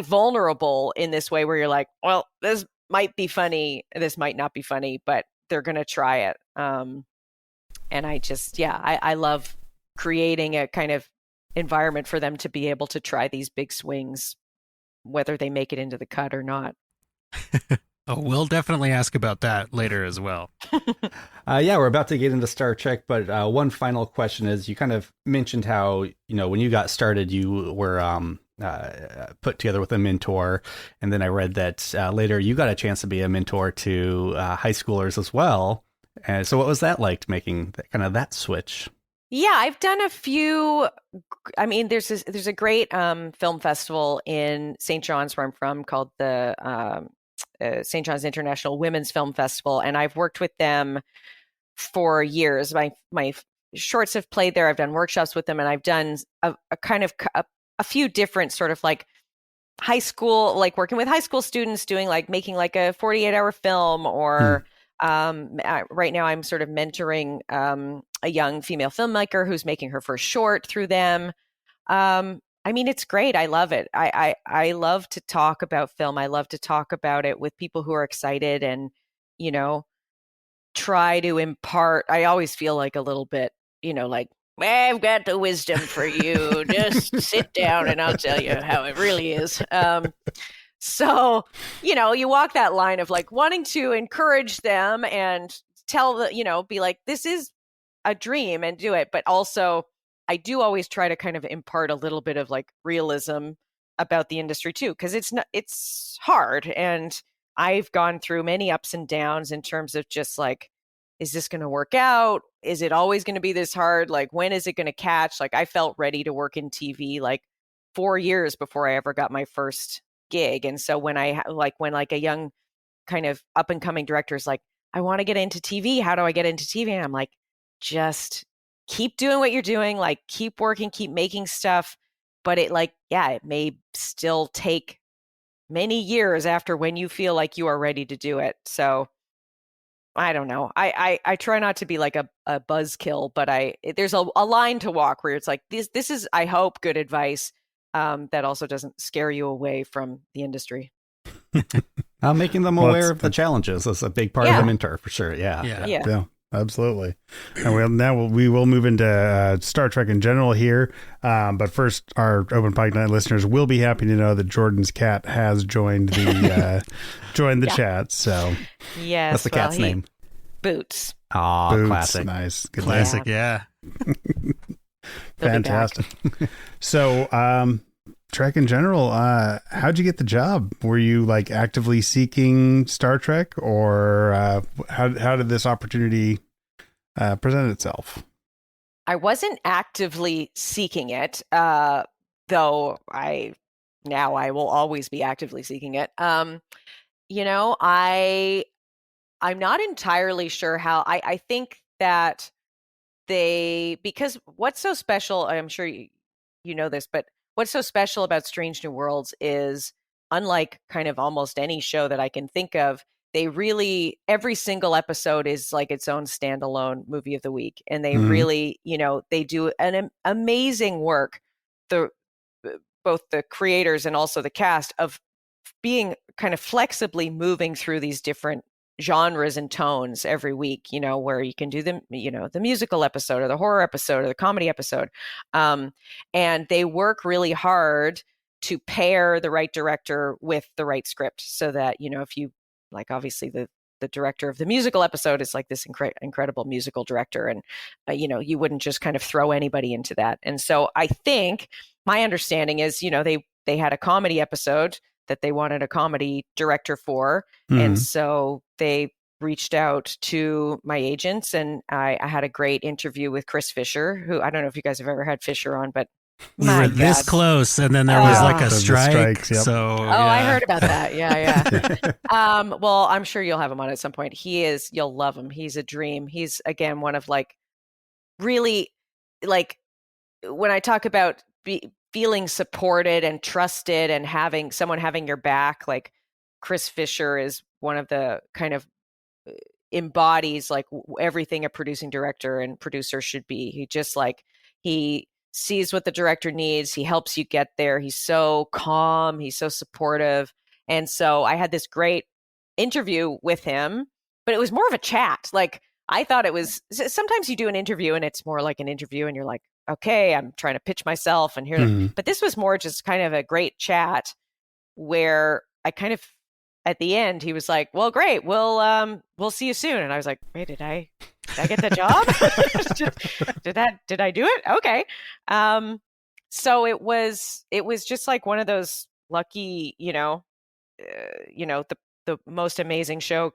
vulnerable in this way, where you're like, well, this might be funny, this might not be funny, but they're going to try it. And I love creating a kind of environment for them to be able to try these big swings, whether they make it into the cut or not.
Oh, we'll definitely ask about that later as well.
Yeah, we're about to get into Star Trek, but one final question is, you kind of mentioned how, when you got started, you were put together with a mentor. And then I read that later you got a chance to be a mentor to high schoolers as well. And so what was that like, making that switch?
Yeah, I've done a few. I mean, there's a great film festival in St. John's, where I'm from, called the St. John's International Women's Film Festival, and I've worked with them for years. My shorts have played there. I've done workshops with them, and I've done a few different sort of like high school, like working with high school students, doing like making like a 48-hour film, or right now I'm sort of mentoring a young female filmmaker who's making her first short through them. I mean, it's great. I love it. I love to talk about film. I love to talk about it with people who are excited and, you know, try to impart. I always feel like a little bit, you know, like, I've got the wisdom for you. Just sit down and I'll tell you how it really is. So, you know, you walk that line of like wanting to encourage them and tell the, you know, be like, this is a dream and do it. But also, I do always try to kind of impart a little bit of like realism about the industry too, because it's hard. And I've gone through many ups and downs in terms of just like, is this going to work out? Is it always going to be this hard? Like, when is it going to catch? Like, I felt ready to work in TV like 4 years before I ever got my first gig. And so when when a young kind of up and coming director is like, I want to get into TV. How do I get into TV? And I'm like, just keep doing what you're doing. Like, keep working, keep making stuff. But it it may still take many years after when you feel like you are ready to do it. So I don't know. I try not to be like a buzzkill, but there's a line to walk where it's like, this is, I hope, good advice that also doesn't scare you away from the industry.
Making them aware of the challenges is a big part of the mentor, for sure.
Yeah, absolutely. And we will move into Star Trek in general here. But first, our Open Pike Night listeners will be happy to know that Jordan's cat has joined the chat. So
yes,
that's the cat's name.
Boots.
Oh,
Boots.
Classic.
Nice. Good
Classic.
name.
Yeah.
Fantastic. So, Trek in general, how'd you get the job? Were you like actively seeking Star Trek, or how did this opportunity present itself?
I wasn't actively seeking it, though I will always be actively seeking it. You know, I'm not entirely sure how. I think that because what's so special, I'm sure you know this, but what's so special about Strange New Worlds is, unlike kind of almost any show that I can think of, every single episode is like its own standalone movie of the week. And they really, you know, they do an amazing work, both the creators and also the cast, of being kind of flexibly moving through these different genres and tones every week, you know, where you can do the musical episode or the horror episode or the comedy episode. And they work really hard to pair the right director with the right script, so that, you know, if you like, obviously the director of the musical episode is like this incredible musical director. And, you know, you wouldn't just kind of throw anybody into that. And so I think my understanding is, you know, they had a comedy episode that they wanted a comedy director for. And so they reached out to my agents, and I had a great interview with Chris Fisher, who, I don't know if you guys have ever had Fisher on, but
we were this close, and then there was like a strike.
Strikes, yep.
So
I heard about that. Yeah. Well, I'm sure you'll have him on at some point. You'll love him. He's a dream. He's, again, one of like, really, like, when I talk about feeling supported and trusted and having someone having your back, like, Chris Fisher is one of the kind of embodies like everything a producing director and producer should be. He sees what the director needs. He helps you get there. He's so calm. He's so supportive. And so I had this great interview with him, but it was more of a chat. Like, I thought it was, sometimes you do an interview and it's more like an interview and you're like, okay, I'm trying to pitch myself and here, but this was more just kind of a great chat where I kind of, at the end, he was like, well, great, we'll see you soon. And I was like, wait, did I get the job? Did I do it? Okay. So it was just like one of those lucky, the most amazing show.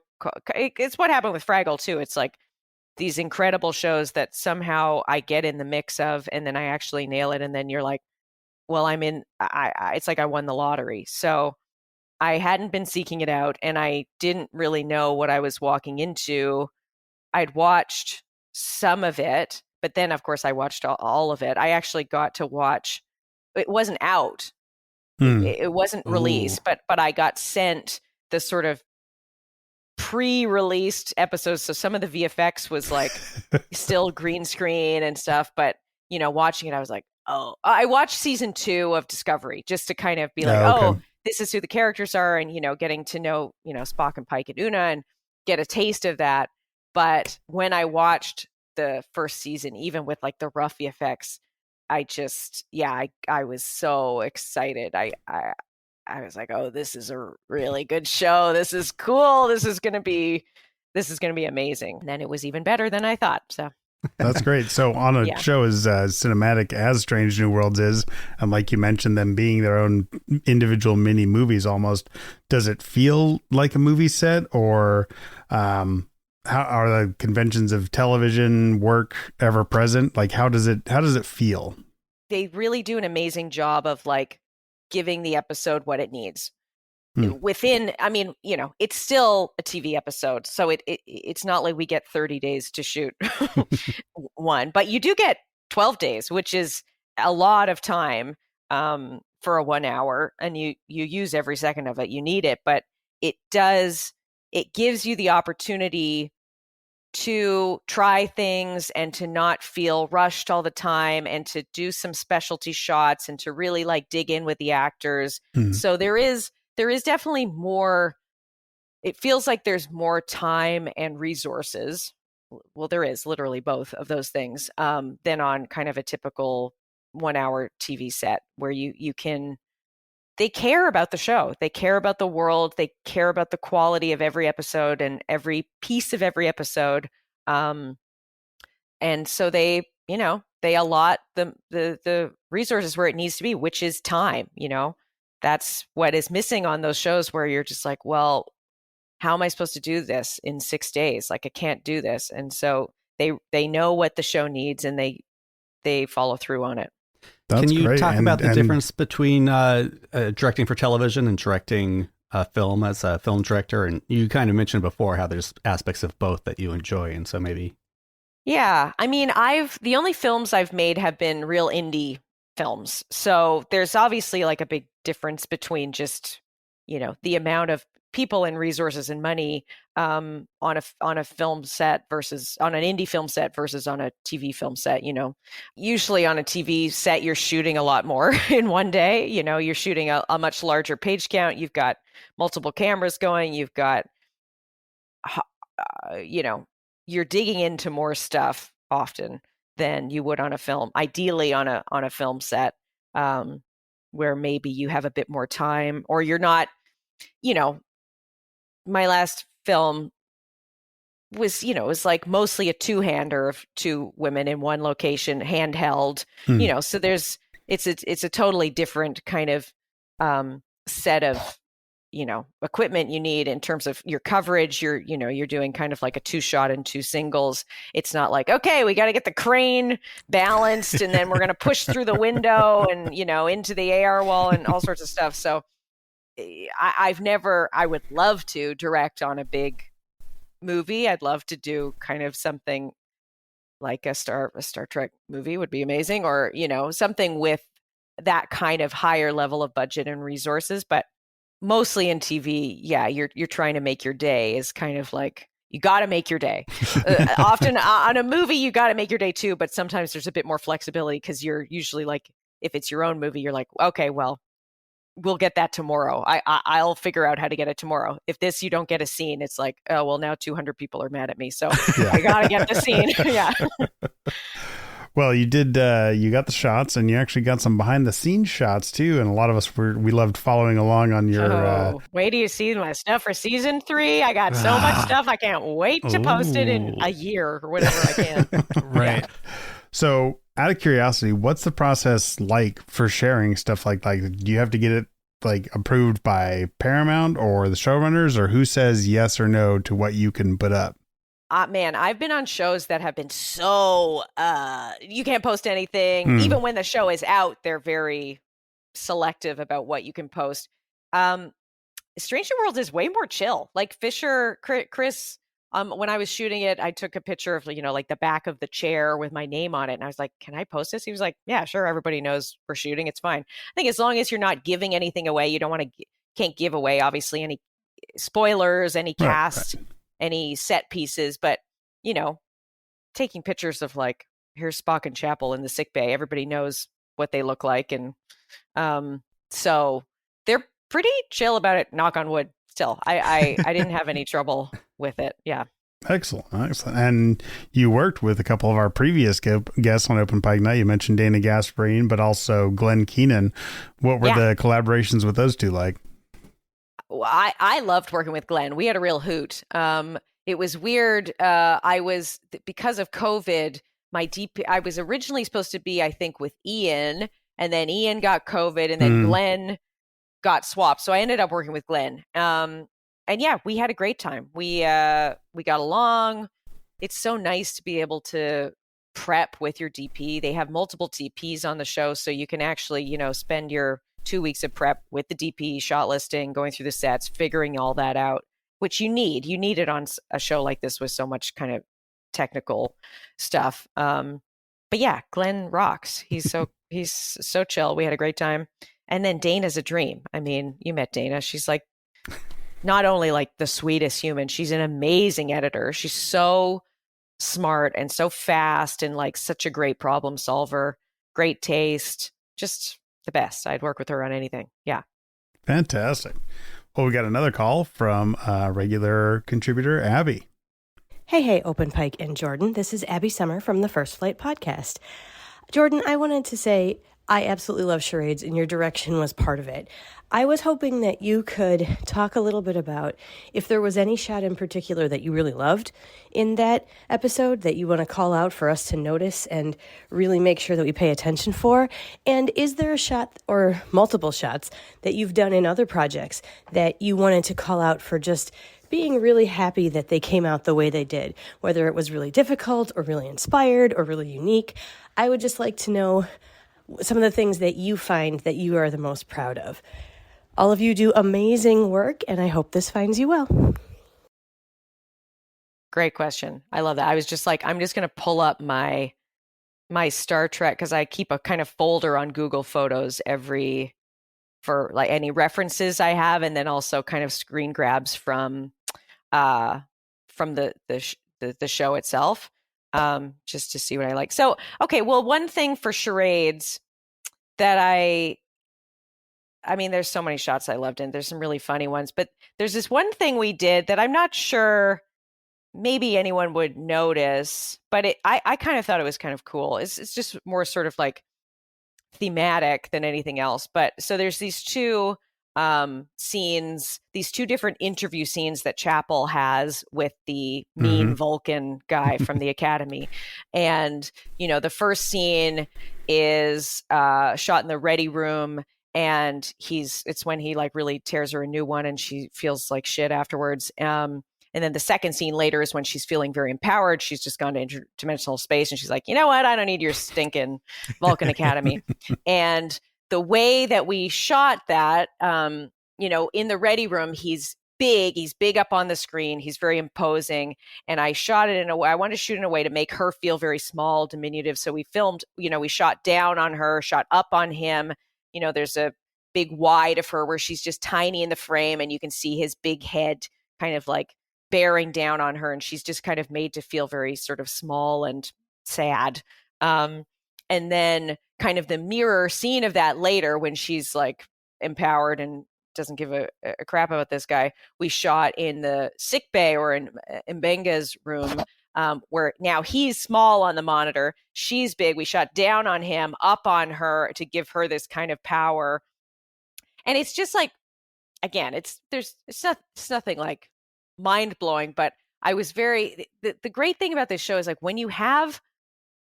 It's what happened with Fraggle too. It's like these incredible shows that somehow I get in the mix of, and then I actually nail it. And then you're like, well, it's like I won the lottery. So I hadn't been seeking it out, and I didn't really know what I was walking into. I'd watched some of it, but then of course I watched all of it. I actually got to watch, it wasn't out It wasn't released, but I got sent the sort of pre-released episodes. So some of the VFX was like still green screen and stuff, but watching it, I was like, oh, I watched season 2 of Discovery just to kind of be like, oh, this is who the characters are, and getting to know Spock and Pike and Una and get a taste of that. But when I watched the first season, even with like the rough VFX, I just I was so excited. I was like, oh, this is a really good show. This is cool. This is gonna be amazing. And then it was even better than I thought. So
that's great. So on a show as cinematic as Strange New Worlds is, and like you mentioned, them being their own individual mini movies almost, does it feel like a movie set, or how are the conventions of television work ever present? Like, how does it feel?
They really do an amazing job of like giving the episode what it needs. Within, I mean, it's still a TV episode, so it's not like we get 30 days to shoot one, but you do get 12 days, which is a lot of time for a 1 hour, and you use every second of it. You need it, but it gives you the opportunity to try things and to not feel rushed all the time, and to do some specialty shots and to really like dig in with the actors. So there is definitely more. It feels like there's more time and resources. Well, there is literally both of those things than on kind of a typical 1 hour TV set where you can. They care about the show. They care about the world. They care about the quality of every episode and every piece of every episode. And so they allot the resources where it needs to be, which is time. That's what is missing on those shows where you're just like, well, how am I supposed to do this in 6 days? Like, I can't do this. And so they know what the show needs, and they follow through on it.
Can you talk about the difference between directing for television and directing film as a film director? And you kind of mentioned before how there's aspects of both that you enjoy, and so maybe.
Yeah, I mean, the only films I've made have been real indie films. So there's obviously like a big difference between just, the amount of people and resources and money on a film set versus on an indie film set versus on a TV film set. Usually on a TV set, you're shooting a lot more in one day. You're shooting a much larger page count. You've got multiple cameras going. You've got, you're digging into more stuff often than you would on a film. Ideally on a film set, where maybe you have a bit more time, or you're not, my last film was, was like mostly a two-hander of two women in one location, handheld, so it's a totally different kind of set of, equipment you need in terms of your coverage. You're doing kind of like a 2-shot and 2 singles. It's not like, okay, we got to get the crane balanced and then we're going to push through the window and, into the AR wall and all sorts of stuff. So I would love to direct on a big movie. I'd love to do kind of something like a Star Trek movie would be amazing, or, something with that kind of higher level of budget and resources. But mostly in TV, you're trying to make your day is kind of like, you got to make your day. Often on a movie, you got to make your day too, but sometimes there's a bit more flexibility because you're usually like, if it's your own movie, you're like, okay, well, we'll get that tomorrow. I'll figure out how to get it tomorrow. If this, you don't get a scene, it's like, oh, well, now 200 people are mad at me. So I got to get the scene. Yeah.
Well, you did, you got the shots, and you actually got some behind the scenes shots too. And a lot of us we loved following along on your,
wait till you see my stuff for season 3. I got so much stuff. I can't wait to post it in a year or whatever I can.
Right.
Yeah.
So out of curiosity, what's the process like for sharing stuff like that? Do you have to get it like approved by Paramount or the showrunners, or who says yes or no to what you can put up?
Man, I've been on shows that have been so, you can't post anything. Even when the show is out, they're very selective about what you can post. Strange New Worlds is way more chill. Like Chris when I was shooting it, I took a picture of, like the back of the chair with my name on it. And I was like, can I post this? He was like, yeah, sure. Everybody knows we're shooting. It's fine. I think as long as you're not giving anything away, you don't want to, can't give away, obviously, any spoilers, any cast, any set pieces. But, taking pictures of like, here's Spock and Chapel in the sick bay. Everybody knows what they look like. And so they're pretty chill about it, knock on wood. Still, I didn't have any trouble with it. Yeah.
Excellent. And you worked with a couple of our previous guests on Open Pike Night. You mentioned Dana Gasparine, but also Glenn Keenan. What were the collaborations with those two like?
Well, I loved working with Glenn. We had a real hoot. It was weird. Because of COVID, my DP, I was originally supposed to be, I think, with Ian, and then Ian got COVID, and then Glenn got swapped. So I ended up working with Glenn. And yeah, we had a great time. We got along. It's so nice to be able to prep with your DP. They have multiple DPs on the show, so you can actually, spend your 2 weeks of prep with the DP, shot listing, going through the sets, figuring all that out, which you need. You need it on a show like this with so much kind of technical stuff. But yeah, Glenn rocks. He's so chill. We had a great time. And then Dana's a dream. I mean, you met Dana. She's like, not only like the sweetest human, she's an amazing editor. She's so smart and so fast and like such a great problem solver, great taste, just the best. I'd work with her on anything. Yeah.
Fantastic. Well, we got another call from regular contributor, Abby.
Hey, Open Pike and Jordan. This is Abby Summer from the First Flight podcast. Jordan, I wanted to say I absolutely love charades, and your direction was part of it. I was hoping that you could talk a little bit about if there was any shot in particular that you really loved in that episode that you want to call out for us to notice and really make sure that we pay attention for. And is there a shot or multiple shots that you've done in other projects that you wanted to call out for just being really happy that they came out the way they did, whether it was really difficult or really inspired or really unique? I would just like to know some of the things that you find that you are the most proud of. All of you do amazing work, and I hope this finds you well.
Great question. I love that. I was just like, I'm just going to pull up my Star Trek, because I keep a kind of folder on Google Photos for like any references I have, and then also kind of screen grabs from the show itself, just to see what I like. So, okay, well, one thing for charades that I mean, there's so many shots I loved, and there's some really funny ones, but there's this one thing we did that I'm not sure maybe anyone would notice, but I kind of thought it was kind of cool. It's just more sort of like thematic than anything else. But so there's these two scenes, these two different interview scenes that Chapel has with the mean Vulcan guy from the Academy. And, the first scene is shot in the ready room, and it's when he like really tears her a new one and she feels like shit afterwards. And then the second scene later is when she's feeling very empowered. She's just gone to interdimensional space, and she's like, you know what? I don't need your stinking Vulcan Academy. And the way that we shot that, in the ready room, he's big up on the screen. He's very imposing. And I shot it in a way, I wanted to shoot in a way to make her feel very small, diminutive. So we filmed, we shot down on her, shot up on him. There's a big wide of her where she's just tiny in the frame, and you can see his big head kind of like bearing down on her, and she's just kind of made to feel very sort of small and sad. And then kind of the mirror scene of that later, when she's like empowered and doesn't give a crap about this guy, we shot in the sick bay, or in Mbenga's room, where now he's small on the monitor, she's big. We shot down on him, up on her, to give her this kind of power. And it's just like, again, it's nothing like mind-blowing, but I was the great thing about this show is like, when you have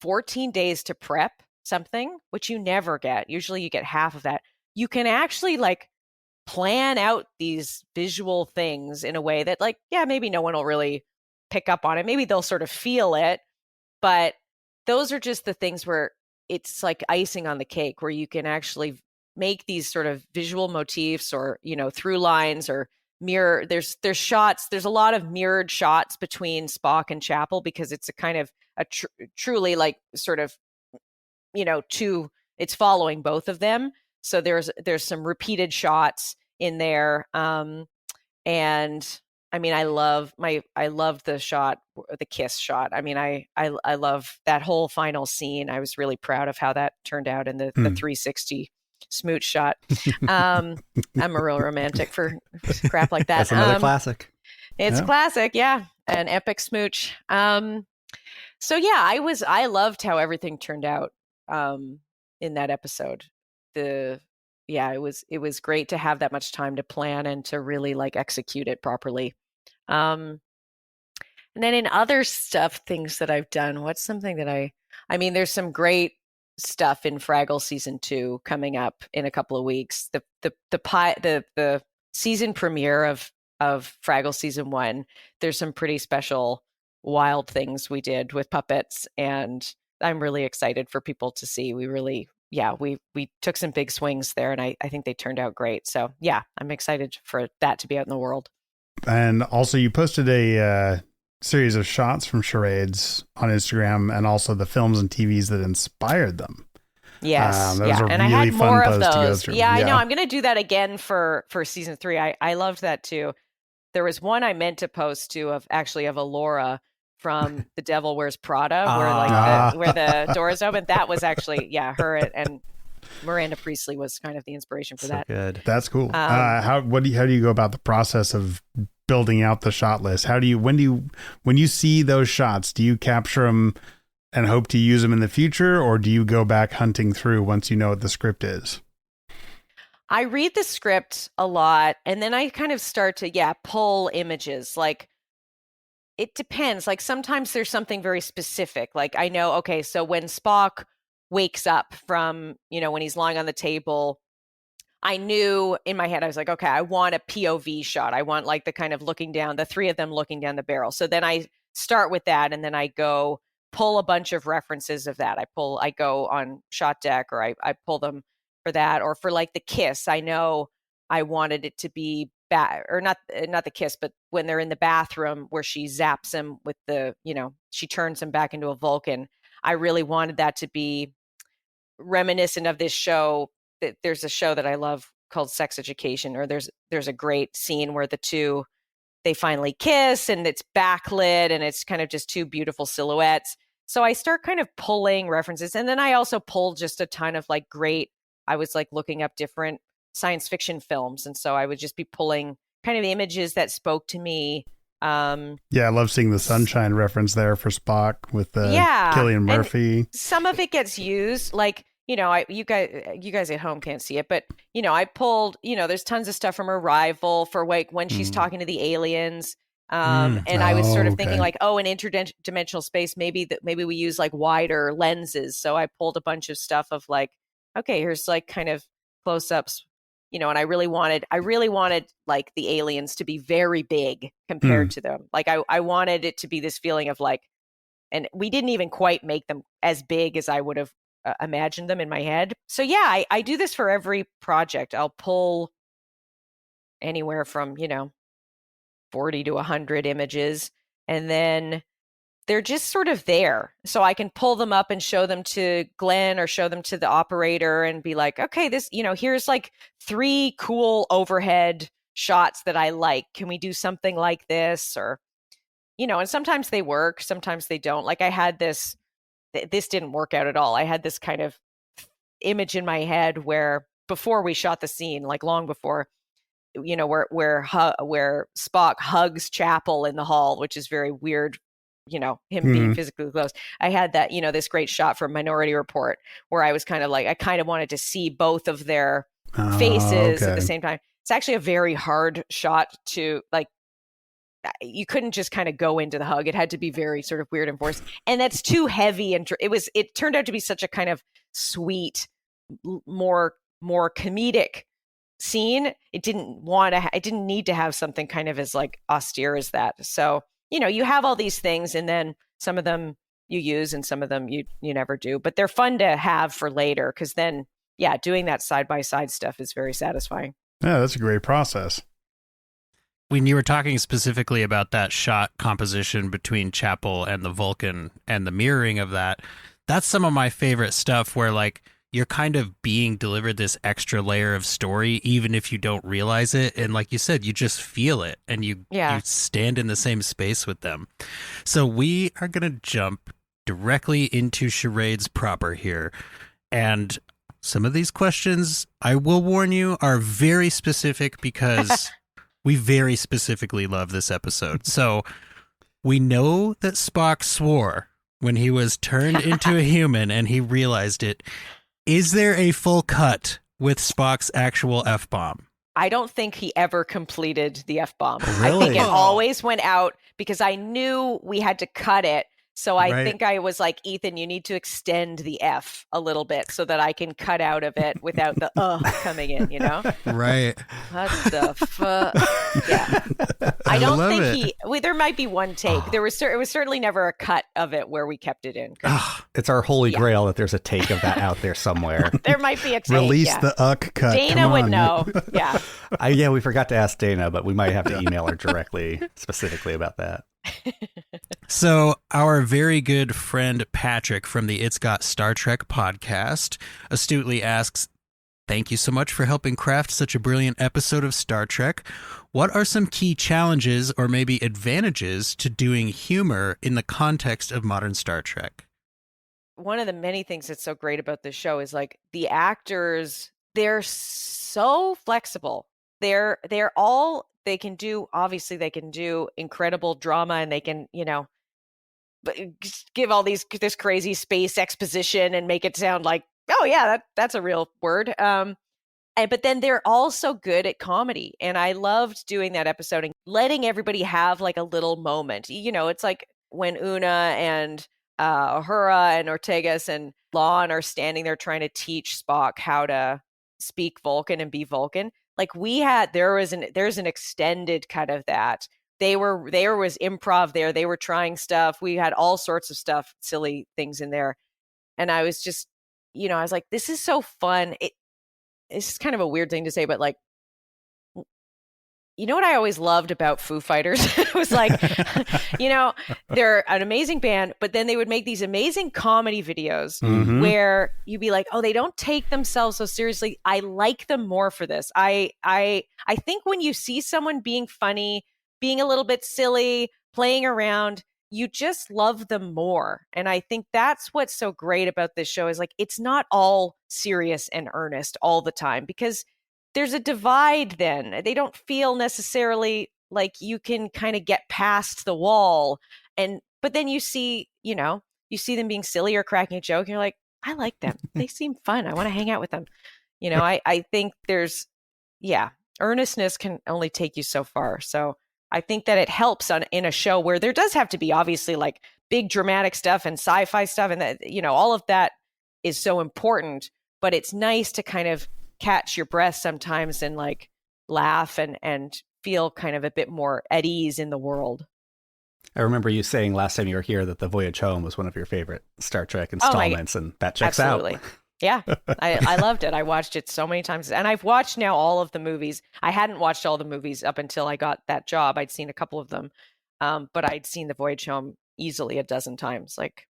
14 days to prep something, which you never get, usually you get half of that, you can actually like plan out these visual things in a way that like, yeah, maybe no one will really pick up on it. Maybe they'll sort of feel it, but those are just the things where it's like icing on the cake, where you can actually make these sort of visual motifs or, through lines or mirror. There's shots. There's a lot of mirrored shots between Spock and Chapel because it's a kind of a truly like sort of, it's following both of them. So there's some repeated shots in there. And I mean, I love the shot, the kiss shot. I mean, I love that whole final scene. I was really proud of how that turned out in the 360 smooch shot. I'm a real romantic for crap like that.
That's another classic.
It's classic. Yeah. An epic smooch. So yeah, I loved how everything turned out, in that episode. It was great to have that much time to plan and to really like execute it properly. And then in other things that I've done, what's something that I mean, there's some great stuff in Fraggle season 2 coming up in a couple of weeks. The season premiere of Fraggle season 1, there's some pretty special wild things we did with puppets, and I'm really excited for people to see. We took some big swings there, and I think they turned out great. So yeah, I'm excited for that to be out in the world.
And also you posted a series of shots from charades on Instagram, and also the films and TVs that inspired them.
Yes.
That was a
and
really
I had
fun
more
post
of
to go
those.
through.
Yeah, I know. I'm going to do that again for season 3. I loved that too. There was one I meant to post too of Alora from The Devil Wears Prada, where the doors open. That was actually, her and Miranda Priestley was kind of the inspiration for that.
Good.
That's cool. How do you go about the process of building out the shot list? When you see those shots, do you capture them and hope to use them in the future, or do you go back hunting through once you know what the script is?
I read the script a lot, and then I kind of start to pull images. Like, it depends. Like, sometimes there's something very specific. Like, I know, okay, so when Spock wakes up from, when he's lying on the table, I knew in my head, I was like, okay, I want a POV shot. I want like the kind of looking down, the three of them looking down the barrel. So then I start with that, and then I go pull a bunch of references of that. I go on Shot Deck, or I pull them for that, or for like the kiss. I know I wanted it to be or not the kiss, but when they're in the bathroom where she zaps him with the, she turns him back into a Vulcan. I really wanted that to be reminiscent of this show. There's a show that I love called Sex Education, or there's a great scene where the two, they finally kiss, and it's backlit, and it's kind of just two beautiful silhouettes. So I start kind of pulling references, and then I also pulled just a ton of like I was like looking up different science fiction films, and so I would just be pulling kind of images that spoke to me. I
love seeing the sunshine reference there for Spock with Cillian Murphy.
And some of it gets used, like, you guys at home can't see it, but I pulled, there's tons of stuff from Arrival for like when she's talking to the aliens. And I was sort of thinking like, in interdimensional space, maybe we use like wider lenses. So I pulled a bunch of stuff of like, okay, here's like kind of close-ups, and I really wanted like the aliens to be very big compared to them. Like I wanted it to be this feeling of like, and we didn't even quite make them as big as I would have imagined them in my head. So I do this for every project. I'll pull anywhere from 40 to 100 images, and then they're just sort of there, so I can pull them up and show them to Glenn or show them to the operator and be like, okay, this, here's like 3 cool overhead shots that I like. Can we do something like this? Or and sometimes they work, sometimes they don't. Like I had this didn't work out at all. I had this kind of image in my head where before we shot the scene, like long before, where Spock hugs Chapel in the hall, which is very weird, him being physically close. I had that, this great shot from Minority Report where I was kind of like, I kind of wanted to see both of their faces at the same time. It's actually a very hard shot to like, you couldn't just kind of go into the hug. It had to be very sort of weird and forced, and that's too heavy. And it turned out to be such a kind of sweet, more comedic scene. It didn't need to have something kind of as like austere as that. So, you have all these things, and then some of them you use and some of them you never do, but they're fun to have for later. Cause then, doing that side by side stuff is very satisfying.
Yeah. That's a great process.
when you were talking specifically about that shot composition between Chapel and the Vulcan and the mirroring of that, that's some of my favorite stuff where like you're kind of being delivered this extra layer of story, even if you don't realize it. And like you said, you just feel it and you stand in the same space with them. So we are going to jump directly into charades proper here. And some of these questions, I will warn you, are very specific because we very specifically love this episode. So we know that Spock swore when he was turned into a human and he realized it. Is there a full cut with Spock's actual F-bomb?
I don't think he ever completed the F-bomb.
Really?
I think it always went out because I knew we had to cut it. So I think I was like, Ethan, you need to extend the F a little bit so that I can cut out of it without the coming in, you know?
Right.
What the fuck? Yeah. I don't think there might be one take. It was certainly never a cut of it where we kept it in.
It's our holy grail that there's a take of that out there somewhere.
There might be a take.
Release the cut.
Dana would know. Yeah.
Yeah, we forgot to ask Dana, but we might have to email her directly, specifically about that.
So our very good friend Patrick from the It's Got Star Trek podcast astutely asks, thank you so much for helping craft such a brilliant episode of Star Trek. What are some key challenges or maybe advantages to doing humor in the context of modern Star Trek?
One of the many things that's so great about this show is like the actors, they're so flexible. They can do incredible drama and they can, give all this crazy space exposition and make it sound like, oh yeah, that's a real word. But then they're also good at comedy. And I loved doing that episode and letting everybody have like a little moment. It's like when Una and Uhura and Ortegas and Lon are standing there trying to teach Spock how to speak Vulcan and be Vulcan. Like there's an extended cut of that. There was improv there. They were trying stuff. We had all sorts of stuff, silly things in there. And I was just, I was like, this is so fun. It's kind of a weird thing to say, but like, you know what I always loved about Foo Fighters? It was like, they're an amazing band, but then they would make these amazing comedy videos where you'd be like, oh, they don't take themselves so seriously. I like them more for this. I think when you see someone being funny, being a little bit silly, playing around, you just love them more. And I think that's what's so great about this show is like, it's not all serious and earnest all the time because there's a divide then. They don't feel necessarily like you can kind of get past the wall. But then you see them being silly or cracking a joke and you're like, I like them. They seem fun. I want to hang out with them. I think earnestness can only take you so far. So I think that it helps in a show where there does have to be obviously like big dramatic stuff and sci-fi stuff. And that, all of that is so important, but it's nice to kind of catch your breath sometimes and like laugh and feel kind of a bit more at ease in the world.
I remember you saying last time you were here that The Voyage Home was one of your favorite Star Trek installments, and that checks
absolutely.
out.
Yeah, I loved it. I watched it so many times, and I've watched now all of the movies. I hadn't watched all the movies up until I got that job. I'd seen a couple of them, but I'd seen The Voyage Home easily a dozen times. Like,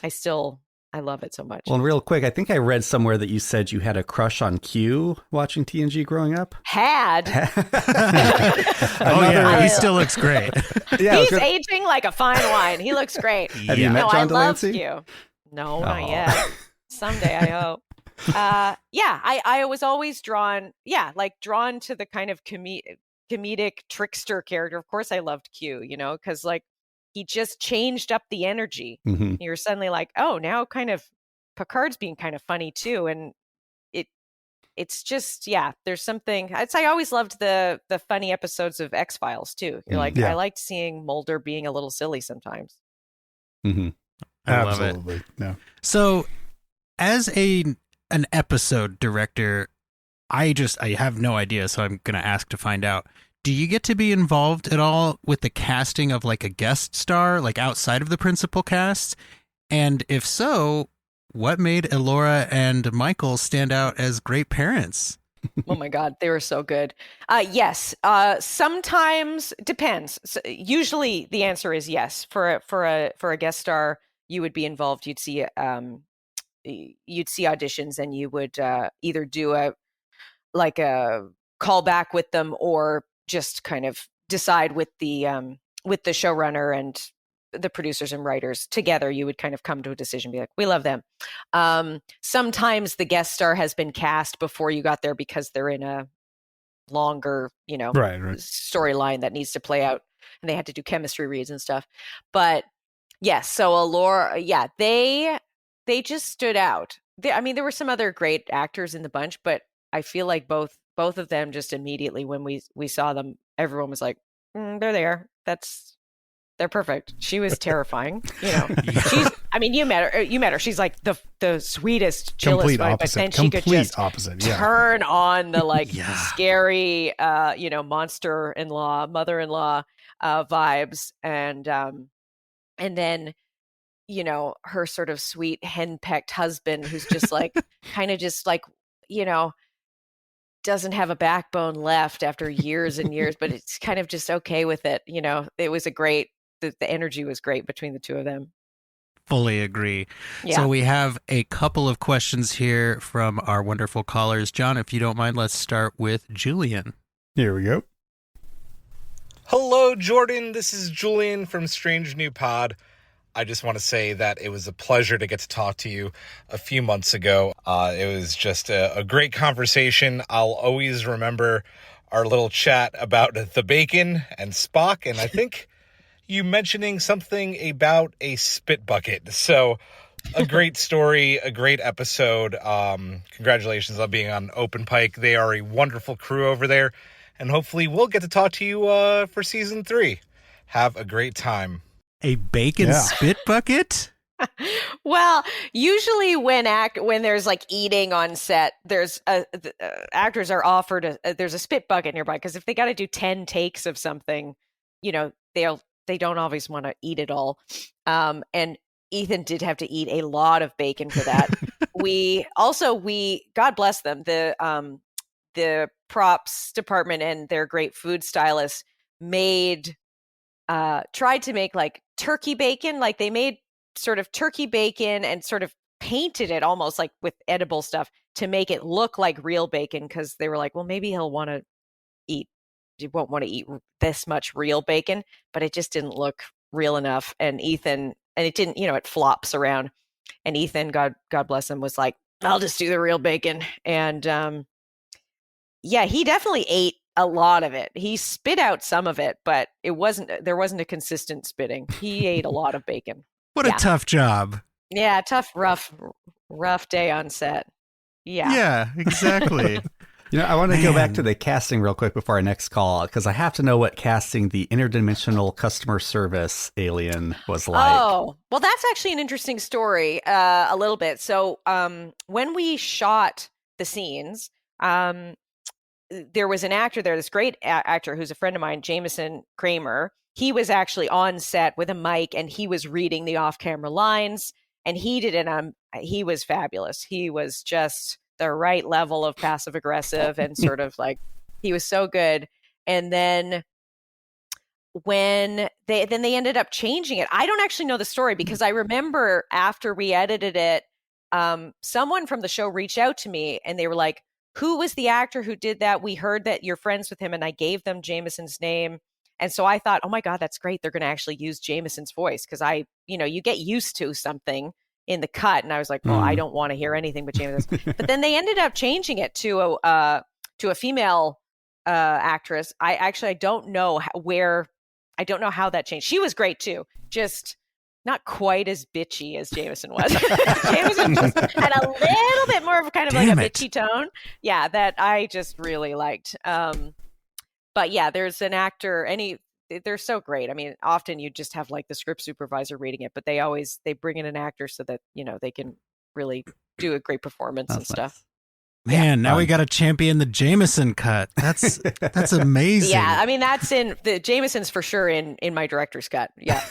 I love it so much.
Well, and real quick, I think I read somewhere that you said you had a crush on Q watching TNG growing up.
Had.
He still looks great.
Yeah, he's aging like a fine wine. He looks great.
Have you met John Delancey?
I love Q. No, not yet. Someday, I hope. I was always drawn to the kind of comedic trickster character. Of course, I loved Q, because like he just changed up the energy. Mm-hmm. You're suddenly like, oh, now kind of Picard's being kind of funny too, and it's just there's something. I always loved the funny episodes of X-Files too. You're like, I liked seeing Mulder being a little silly sometimes.
Mm-hmm.
I love it.
No.
So, as an episode director, I have no idea, so I'm going to ask to find out. Do you get to be involved at all with the casting of like a guest star, like outside of the principal cast? And if so, what made Elora and Michael stand out as great parents?
Oh my God, they were so good. Yes, sometimes depends. So, usually the answer is yes. For a guest star, you would be involved. You'd see auditions, and you would either do a callback with them, or just kind of decide with the showrunner and the producers and writers together. You would kind of come to a decision, be like, we love them. Sometimes the guest star has been cast before you got there because they're in a longer,
right.
storyline that needs to play out, and they had to do chemistry reads and stuff. But yes, so Allura, they just stood out. There were some other great actors in the bunch, but I feel like both of them, just immediately when we saw them, everyone was like, they're there. They're perfect. She was terrifying. She's, you met her. She's like the sweetest, chillest
complete
vibe,
opposite.
but then
Complete
she could just
opposite.
turn on the scary, monster-in-law, mother-in-law vibes. And then, her sort of sweet henpecked husband, who's just like, kind of just like, doesn't have a backbone left after years and years, but it's kind of just okay with it. It was the energy was great between the two of them.
Fully agree.
Yeah.
So we have a couple of questions here from our wonderful callers. John, if you don't mind, let's start with Julian.
Here we go.
Hello, Jordan. This is Julian from Strange New Pod. I just want to say that it was a pleasure to get to talk to you a few months ago. It was just a great conversation. I'll always remember our little chat about the bacon and Spock, and I think you mentioning something about a spit bucket. So a great story, a great episode. Congratulations on being on Open Pike. They are a wonderful crew over there, and hopefully we'll get to talk to you for season 3. Have a great time.
A bacon spit bucket?
Well, usually when there's like eating on set, there's actors are offered there's a spit bucket nearby, because if they got to do 10 takes of something, they don't always want to eat it all. And Ethan did have to eat a lot of bacon for that. we God bless them, the props department and their great food stylists tried to make like turkey bacon. Like they made sort of turkey bacon and sort of painted it almost like with edible stuff to make it look like real bacon, because they were like, well, maybe he won't want to eat this much real bacon, but it just didn't look real enough. And it didn't, it flops around. And Ethan, God bless him, was like, I'll just do the real bacon. And he definitely ate a lot of it. He spit out some of it, but there wasn't a consistent spitting. He ate a lot of bacon.
What a tough job.
Yeah, tough, rough day on set. Yeah.
Yeah, exactly.
I want to go back to the casting real quick before our next call, because I have to know what casting the interdimensional customer service alien was like.
Oh, well, that's actually an interesting story, a little bit. So when we shot the scenes, there was an actor there, this great actor who's a friend of mine, Jameson Kramer. He was actually on set with a mic, and he was reading the off-camera lines, and he did it. He was fabulous. He was just the right level of passive aggressive and sort of like, he was so good. And then when they ended up changing it, I don't actually know the story, because I remember after we edited it, someone from the show reached out to me and they were like, who was the actor who did that? We heard that you're friends with him. And I gave them Jameson's name. And so I thought, oh my God, that's great. They're going to actually use Jameson's voice. Cause you get used to something in the cut. And I was like, well, I don't want to hear anything but Jameson. But then they ended up changing it to a female actress. I don't know how that changed. She was great too. Just not quite as bitchy as Jameson was. Jameson just had a little bit more of kind of like a bitchy tone. Yeah, that I just really liked. But yeah, there's an actor, they're so great. I mean, often you just have like the script supervisor reading it, but they bring in an actor so that, they can really do a great performance and stuff.
Man, now we got to champion the Jameson cut. That's amazing.
Yeah, I mean, that's in the Jameson's for sure in my director's cut. Yeah.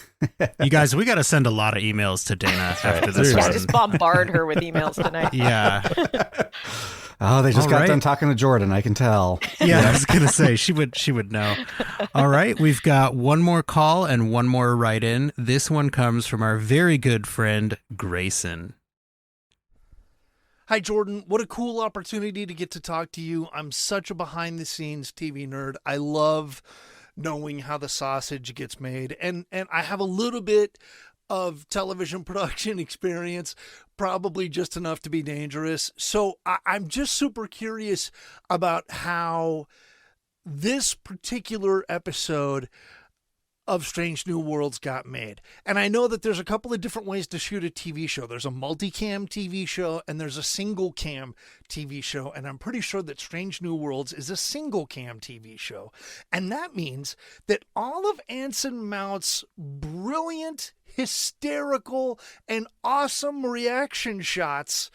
You guys, we got to send a lot of emails to Dana after this one.
Yeah, just bombard her with emails tonight.
Yeah.
Oh, they just
All
got
right.
done talking to Jordan. I can tell.
Yeah, I was gonna say she would know. All right, we've got one more call and one more write-in. This one comes from our very good friend Grayson.
Hi, Jordan. What a cool opportunity to get to talk to you. I'm such a behind-the-scenes TV nerd. I love knowing how the sausage gets made, and I have a little bit of television production experience, probably just enough to be dangerous. So I'm just super curious about how this particular episode of Strange New Worlds got made. And I know that there's a couple of different ways to shoot a TV show. There's a multicam TV show and there's a single cam TV show. And I'm pretty sure that Strange New Worlds is a single cam TV show. And that means that all of Anson Mount's brilliant, hysterical, and awesome reaction shots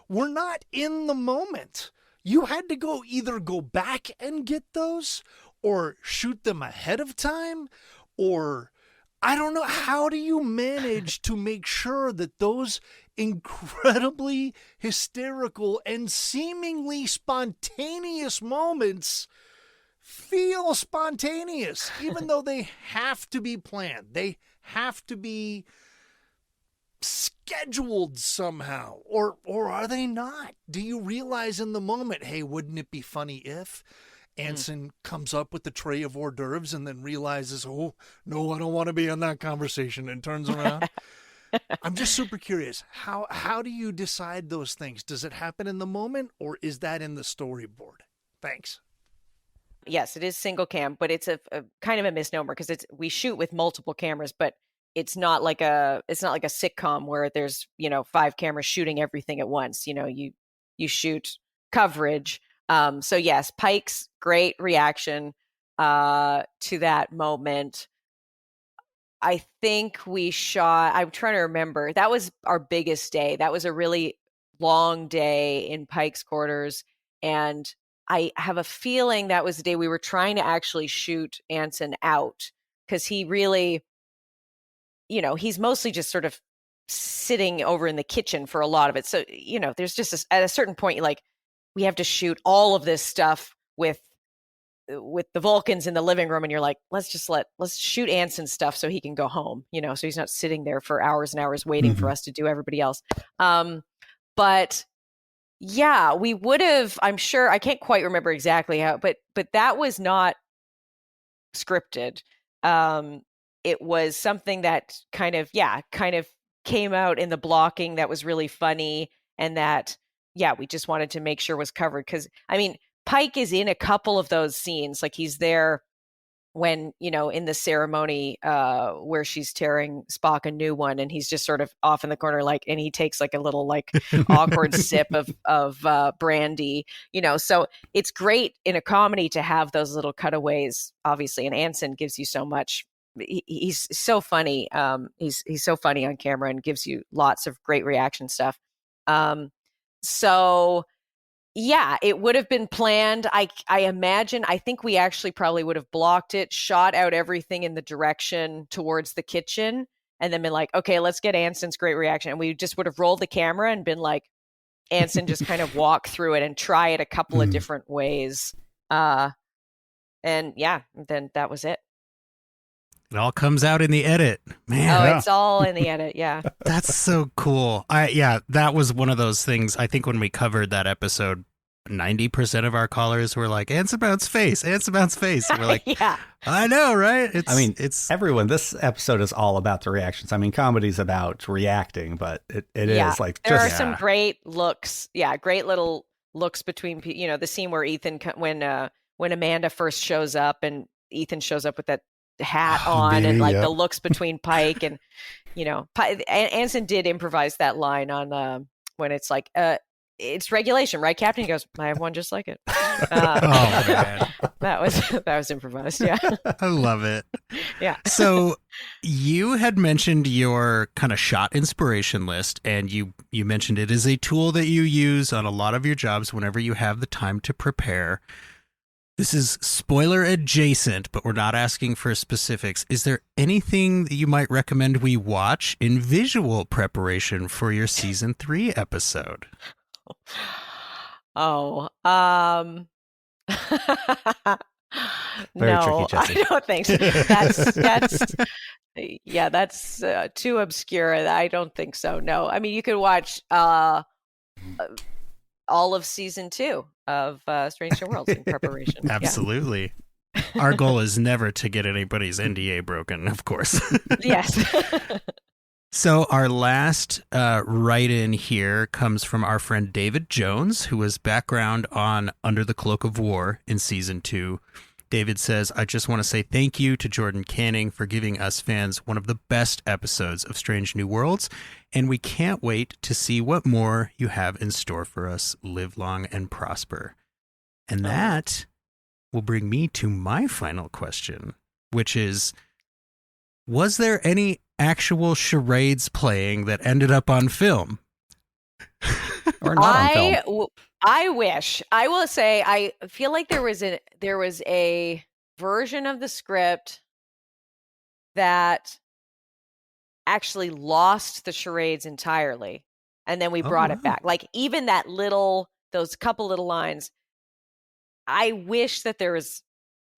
were not in the moment. You had to either go back and get those or shoot them ahead of time. Or, I don't know, how do you manage to make sure that those incredibly hysterical and seemingly spontaneous moments feel spontaneous, even though they have to be planned? They have to be scheduled somehow, or are they not? Do you realize in the moment, hey, wouldn't it be funny if Anson comes up with the tray of hors d'oeuvres and then realizes, oh, no, I don't want to be in that conversation, and turns around? I'm just super curious. How do you decide those things? Does it happen in the moment, or is that in the storyboard? Thanks.
Yes, it is single cam, but it's a kind of a misnomer because we shoot with multiple cameras, but it's not like a sitcom where there's 5 cameras shooting everything at once. You shoot coverage. So yes, Pike's great reaction to that moment. I think I'm trying to remember, that was our biggest day. That was a really long day in Pike's quarters. And I have a feeling that was the day we were trying to actually shoot Anson out, because he really, he's mostly just sort of sitting over in the kitchen for a lot of it. So, there's just at a certain point, we have to shoot all of this stuff with the Vulcans in the living room, and you're like, let's shoot Anson's stuff so he can go home, so he's not sitting there for hours and hours waiting for us to do everybody else. But yeah, we would have, I'm sure, I can't quite remember exactly how, but that was not scripted. It was something that kind of came out in the blocking that was really funny, and that, we just wanted to make sure was covered. Because, Pike is in a couple of those scenes. Like, he's there when, in the ceremony where she's tearing Spock a new one, and he's just sort of off in the corner, and he takes a little awkward sip of brandy, so it's great in a comedy to have those little cutaways, obviously. And Anson gives you so much. He's so funny. He's so funny on camera and gives you lots of great reaction stuff. So yeah, it would have been planned. I imagine, I think we actually probably would have blocked it, shot out everything in the direction towards the kitchen, and then been like, okay, let's get Anson's great reaction. And we just would have rolled the camera and been like, Anson just kind of walk through it and try it a couple of different ways. And then that was it.
It all comes out in the edit, man.
It's all in the edit. Yeah.
That's so cool. That was one of those things. I think when we covered that episode, 90% of our callers were like, Anson Mount's face. And we're like,
yeah,
I know, right?
It's everyone. This episode is all about the reactions. comedy's about reacting, but it is
there are some great looks. Yeah. Great little looks between, the scene where Ethan, when Amanda first shows up and Ethan shows up with that hat on, and the looks between Pike and Anson did improvise that line on when it's like it's regulation, right, Captain? He goes, I have one just like it.
Man.
that was improvised. Yeah.
I love it.
Yeah.
So you had mentioned your kind of shot inspiration list, and you mentioned it is a tool that you use on a lot of your jobs whenever you have the time to prepare. This is spoiler adjacent, but we're not asking for specifics. Is there anything that you might recommend we watch in visual preparation for your season 3 episode?
Oh,
Very
no,
tricky, Jesse.
I don't think so. That's yeah, that's too obscure. I don't think so. No, I mean you could watch all of season 2 of Strange New Worlds in preparation. Yeah.
Absolutely. Our goal is never to get anybody's NDA broken, of course.
Yes.
So our last write-in here comes from our friend David Jones, who was background on Under the Cloak of War in season 2. David says, I just want to say thank you to Jordan Canning for giving us fans one of the best episodes of Strange New Worlds, and we can't wait to see what more you have in store for us. Live long and prosper. And that will bring me to my final question, which is, was there any actual charades playing that ended up on film?
Or not on film?
I wish. I will say I feel like there was a version of the script that actually lost the charades entirely, and then we brought it back. Like even those couple little lines. I wish that there was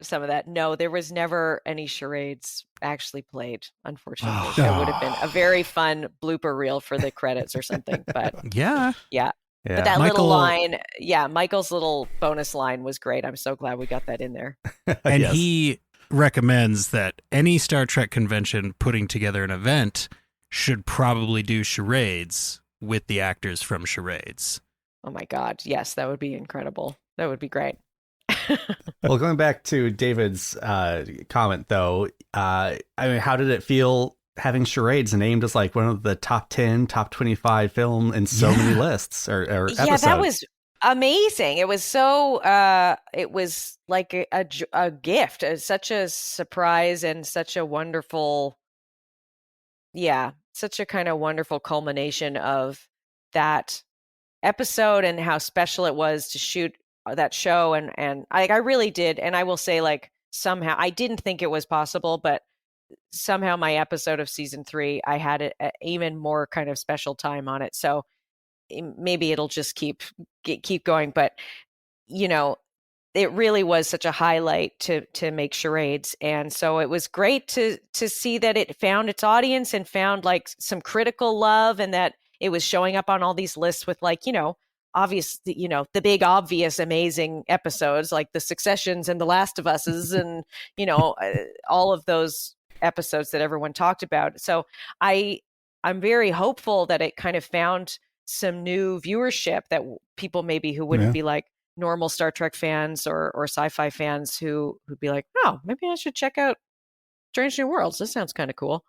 some of that. No, there was never any charades actually played, unfortunately. It would have been a very fun blooper reel for the credits or something. But
yeah.
But that little line, Michael's little bonus line was great. I'm so glad we got that in there.
And he recommends that any Star Trek convention putting together an event should probably do charades with the actors from Charades.
Oh my God. Yes, that would be incredible. That would be great.
Well, going back to David's comment, though, I mean, how did it feel having Charades named as like one of the top 10, top 25 film in so many lists or episodes?
Yeah, that was amazing. It was so, it was like a gift, such a surprise and such a wonderful, such a kind of wonderful culmination of that episode and how special it was to shoot that show. And I really did. And I will say, like, somehow I didn't think it was possible, but somehow my episode of season 3, I had an even more kind of special time on it. So maybe it'll just keep going. But, you know, it really was such a highlight to make Charades. And so it was great to see that it found its audience and found like some critical love, and that it was showing up on all these lists with, like, you know, obvious, you know, the big obvious amazing episodes like the Successions and the Last of Us's and, you know, all of those episodes that everyone talked about. So I'm very hopeful that it kind of found some new viewership, that people maybe who wouldn't be like normal Star Trek fans or sci-fi fans who'd be like, oh, maybe I should check out Strange New Worlds. This sounds kind of cool.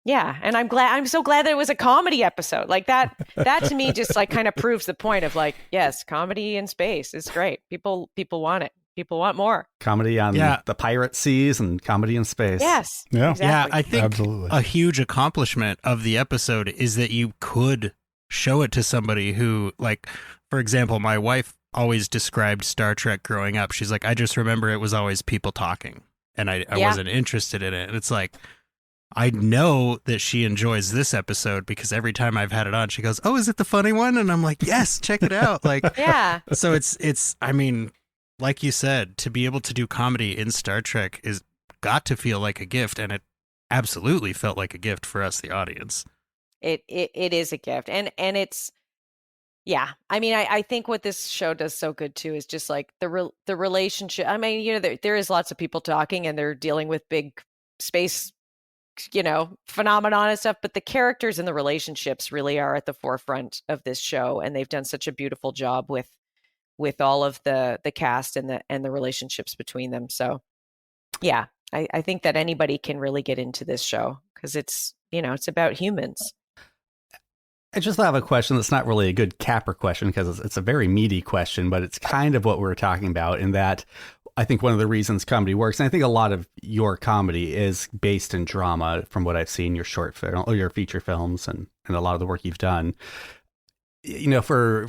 Yeah, and I'm so glad that it was a comedy episode. Like that to me just like kind of proves the point of like, yes, comedy in space is great. People want it. People want more.
Comedy on the pirate seas and comedy in space.
Yes.
Yeah.
Exactly.
Yeah, I think
Absolutely.
a huge accomplishment of the episode is that you could show it to somebody who, like, for example, my wife always described Star Trek growing up. She's like, I just remember it was always people talking, and I wasn't interested in it. And it's like, I know that she enjoys this episode because every time I've had it on, she goes, oh, is it the funny one? And I'm like, yes, check it out. Like,
yeah.
So it's, I mean, like you said, to be able to do comedy in Star Trek is got to feel like a gift. And it absolutely felt like a gift for us, the audience.
It is a gift. And it's, yeah. I mean, I think what this show does so good too is just like the relationship. I mean, you know, there is lots of people talking and they're dealing with big space, you know, phenomenon and stuff, but the characters and the relationships really are at the forefront of this show, and they've done such a beautiful job with all of the cast and the relationships between them. So yeah, I think that anybody can really get into this show because it's, you know, it's about humans.
I just have a question that's not really a good capper question because it's a very meaty question, but it's kind of what we're talking about, in that I think one of the reasons comedy works, and I think a lot of your comedy is based in drama from what I've seen, your short film or your feature films and a lot of the work you've done. You know, for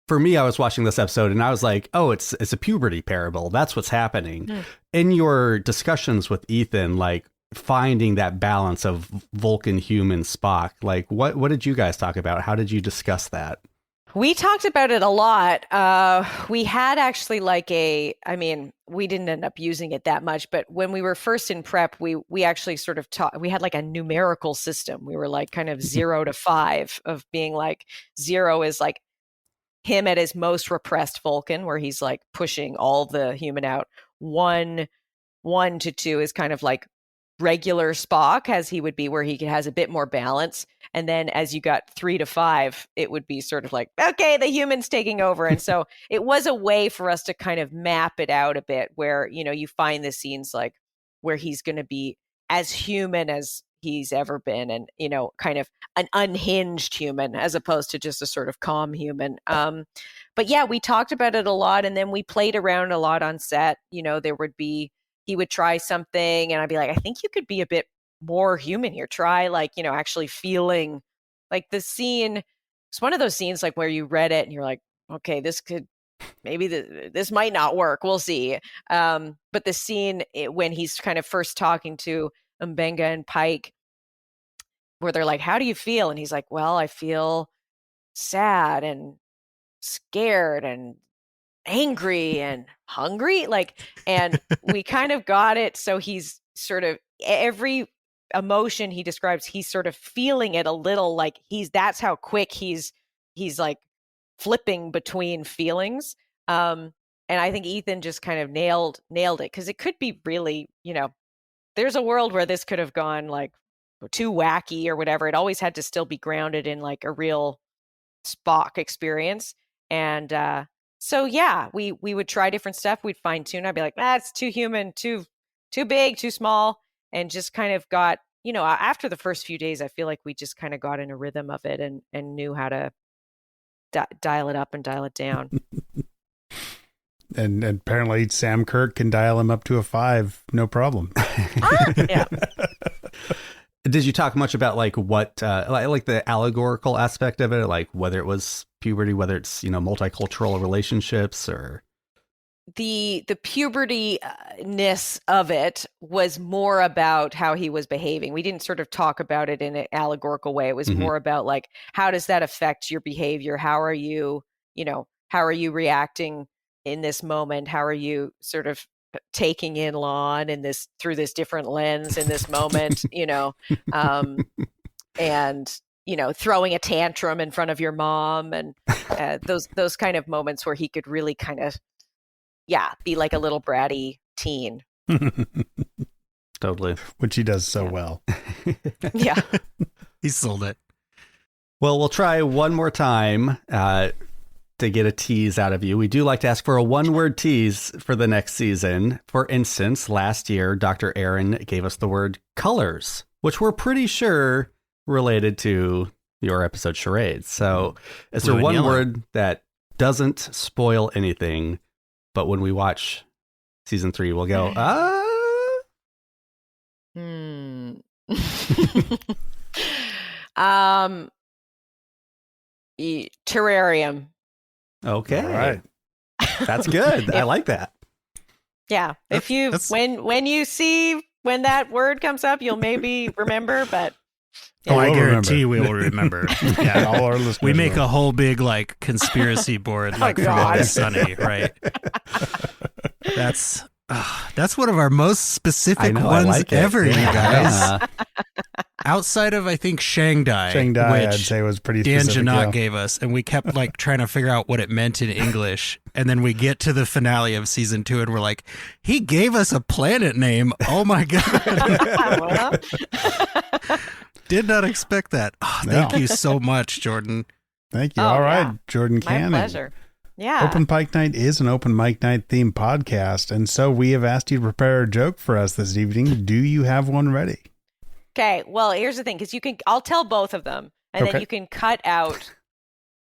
me, I was watching this episode and I was like, oh, it's a puberty parable. That's what's happening. In your discussions with Ethan, like finding that balance of Vulcan, human, Spock, like what did you guys talk about? How did you discuss that?
We talked about it a lot. We had actually we didn't end up using it that much, but when we were first in prep, we actually sort of we had like a numerical system. We were like kind of 0 to 5 of being like 0 is like him at his most repressed Vulcan, where he's like pushing all the human out. 1 to 2 is kind of like regular Spock, as he would be, where he has a bit more balance. And then as you got 3 to 5, it would be sort of like, okay, the human's taking over. And so it was a way for us to kind of map it out a bit, where, you know, you find the scenes like where he's going to be as human as he's ever been, and, you know, kind of an unhinged human as opposed to just a sort of calm human. But yeah, we talked about it a lot, and then we played around a lot on set. You know, he would try something and I'd be like, I think you could be a bit more human here. Try like, you know, actually feeling like the scene. It's one of those scenes like where you read it and you're like, okay, this might not work. We'll see. But the scene when he's kind of first talking to Mbenga and Pike, where they're like, how do you feel? And he's like, well, I feel sad and scared and angry and hungry, and we kind of got it. So he's sort of, every emotion he describes, he's sort of feeling it a little, like that's how quick he's like flipping between feelings. And I think Ethan just kind of nailed it, because it could be really, you know, there's a world where this could have gone like too wacky or whatever. It always had to still be grounded in like a real Spock experience. And so yeah, we would try different stuff. We'd fine tune. I'd be like, it's too human, too big, too small, and just kind of got, you know, after the first few days, I feel like we just kind of got in a rhythm of it and knew how to dial it up and dial it down.
And apparently Sam Kirk can dial him up to a 5, no problem.
Yeah.
Did you talk much about like what, like the allegorical aspect of it, like whether it was puberty, whether it's, you know, multicultural relationships, or
the puberty-ness of it was more about how he was behaving. We didn't sort of talk about it in an allegorical way. It was more about like, how does that affect your behavior? How are you reacting in this moment? How are you sort of taking in Lon in this, through this different lens in this moment, you know, and, you know, throwing a tantrum in front of your mom, and those kind of moments where he could really kind of, be like a little bratty teen.
Totally.
Which he does so well.
Yeah.
He sold it.
Well, we'll try one more time to get a tease out of you. We do like to ask for a one-word tease for the next season. For instance, last year, Dr. Aaron gave us the word colors, which we're pretty sure related to your episode Charades. So is there one word that doesn't spoil anything, but when we watch season 3, we'll go,
terrarium.
Okay.
All right.
That's good. I like that.
Yeah. If you, when that word comes up, you'll maybe remember, but.
Yeah. Oh, I guarantee we will remember. Yeah.
All our listeners
we make a whole big like conspiracy board, like from Always Sunny, right? That's one of our most specific ones
like
ever, you guys. Outside of, I think, Shangdai, which
I'd say was pretty
Dan
specific.
Janot gave us, and we kept like trying to figure out what it meant in English, and then we get to the finale of season 2, and we're like, he gave us a planet name. Oh my god! Did not expect that. Oh, thank you so much, Jordan.
Thank you. All right, Jordan Cannon.
My pleasure. Yeah.
Open Pike Night is an Open Pike Night themed podcast, and so we have asked you to prepare a joke for us this evening. Do you have one ready?
Okay, well, here's the thing, because I'll tell both of them, and then you can cut out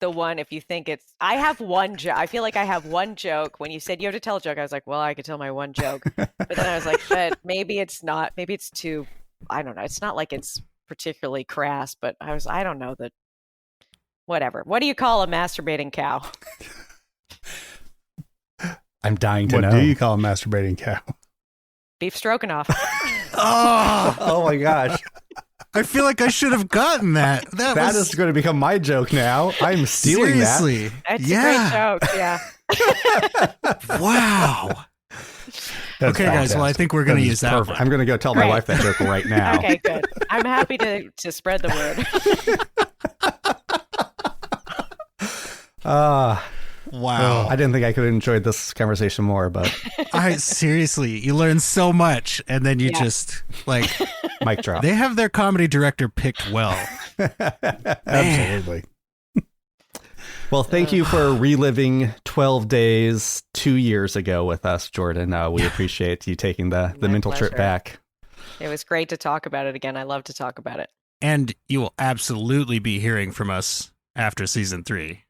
the one if you think it's, I have one joke. I feel like I have one joke. When you said you have to tell a joke, I was like, well, I could tell my one joke. But then I was like, but maybe it's not, maybe it's too, I don't know. It's not like it's particularly crass, but I don't know that, whatever. What do you call a masturbating cow?
I'm dying to know.
What do you call a masturbating cow?
Beef stroganoff.
Oh my gosh.
I feel like I should have gotten that.
That is going to become my joke now. I'm stealing
seriously.
That's a great joke. Yeah.
Wow.
That's
okay, guys. Well, I think we're going to use that one.
I'm going to go tell my wife that joke right now.
Okay, good. I'm happy to spread the word.
Wow.
I didn't think I could have enjoyed this conversation more, but
seriously, you learn so much, and then you just like
mic drop.
They have their comedy director picked well.
Absolutely.
Well, thank you for reliving 12 days 2 years ago with us, Jordan. We appreciate you taking the mental
pleasure.
trip back.
It was great to talk about it again. I love to talk about it.
And you will absolutely be hearing from us after season 3.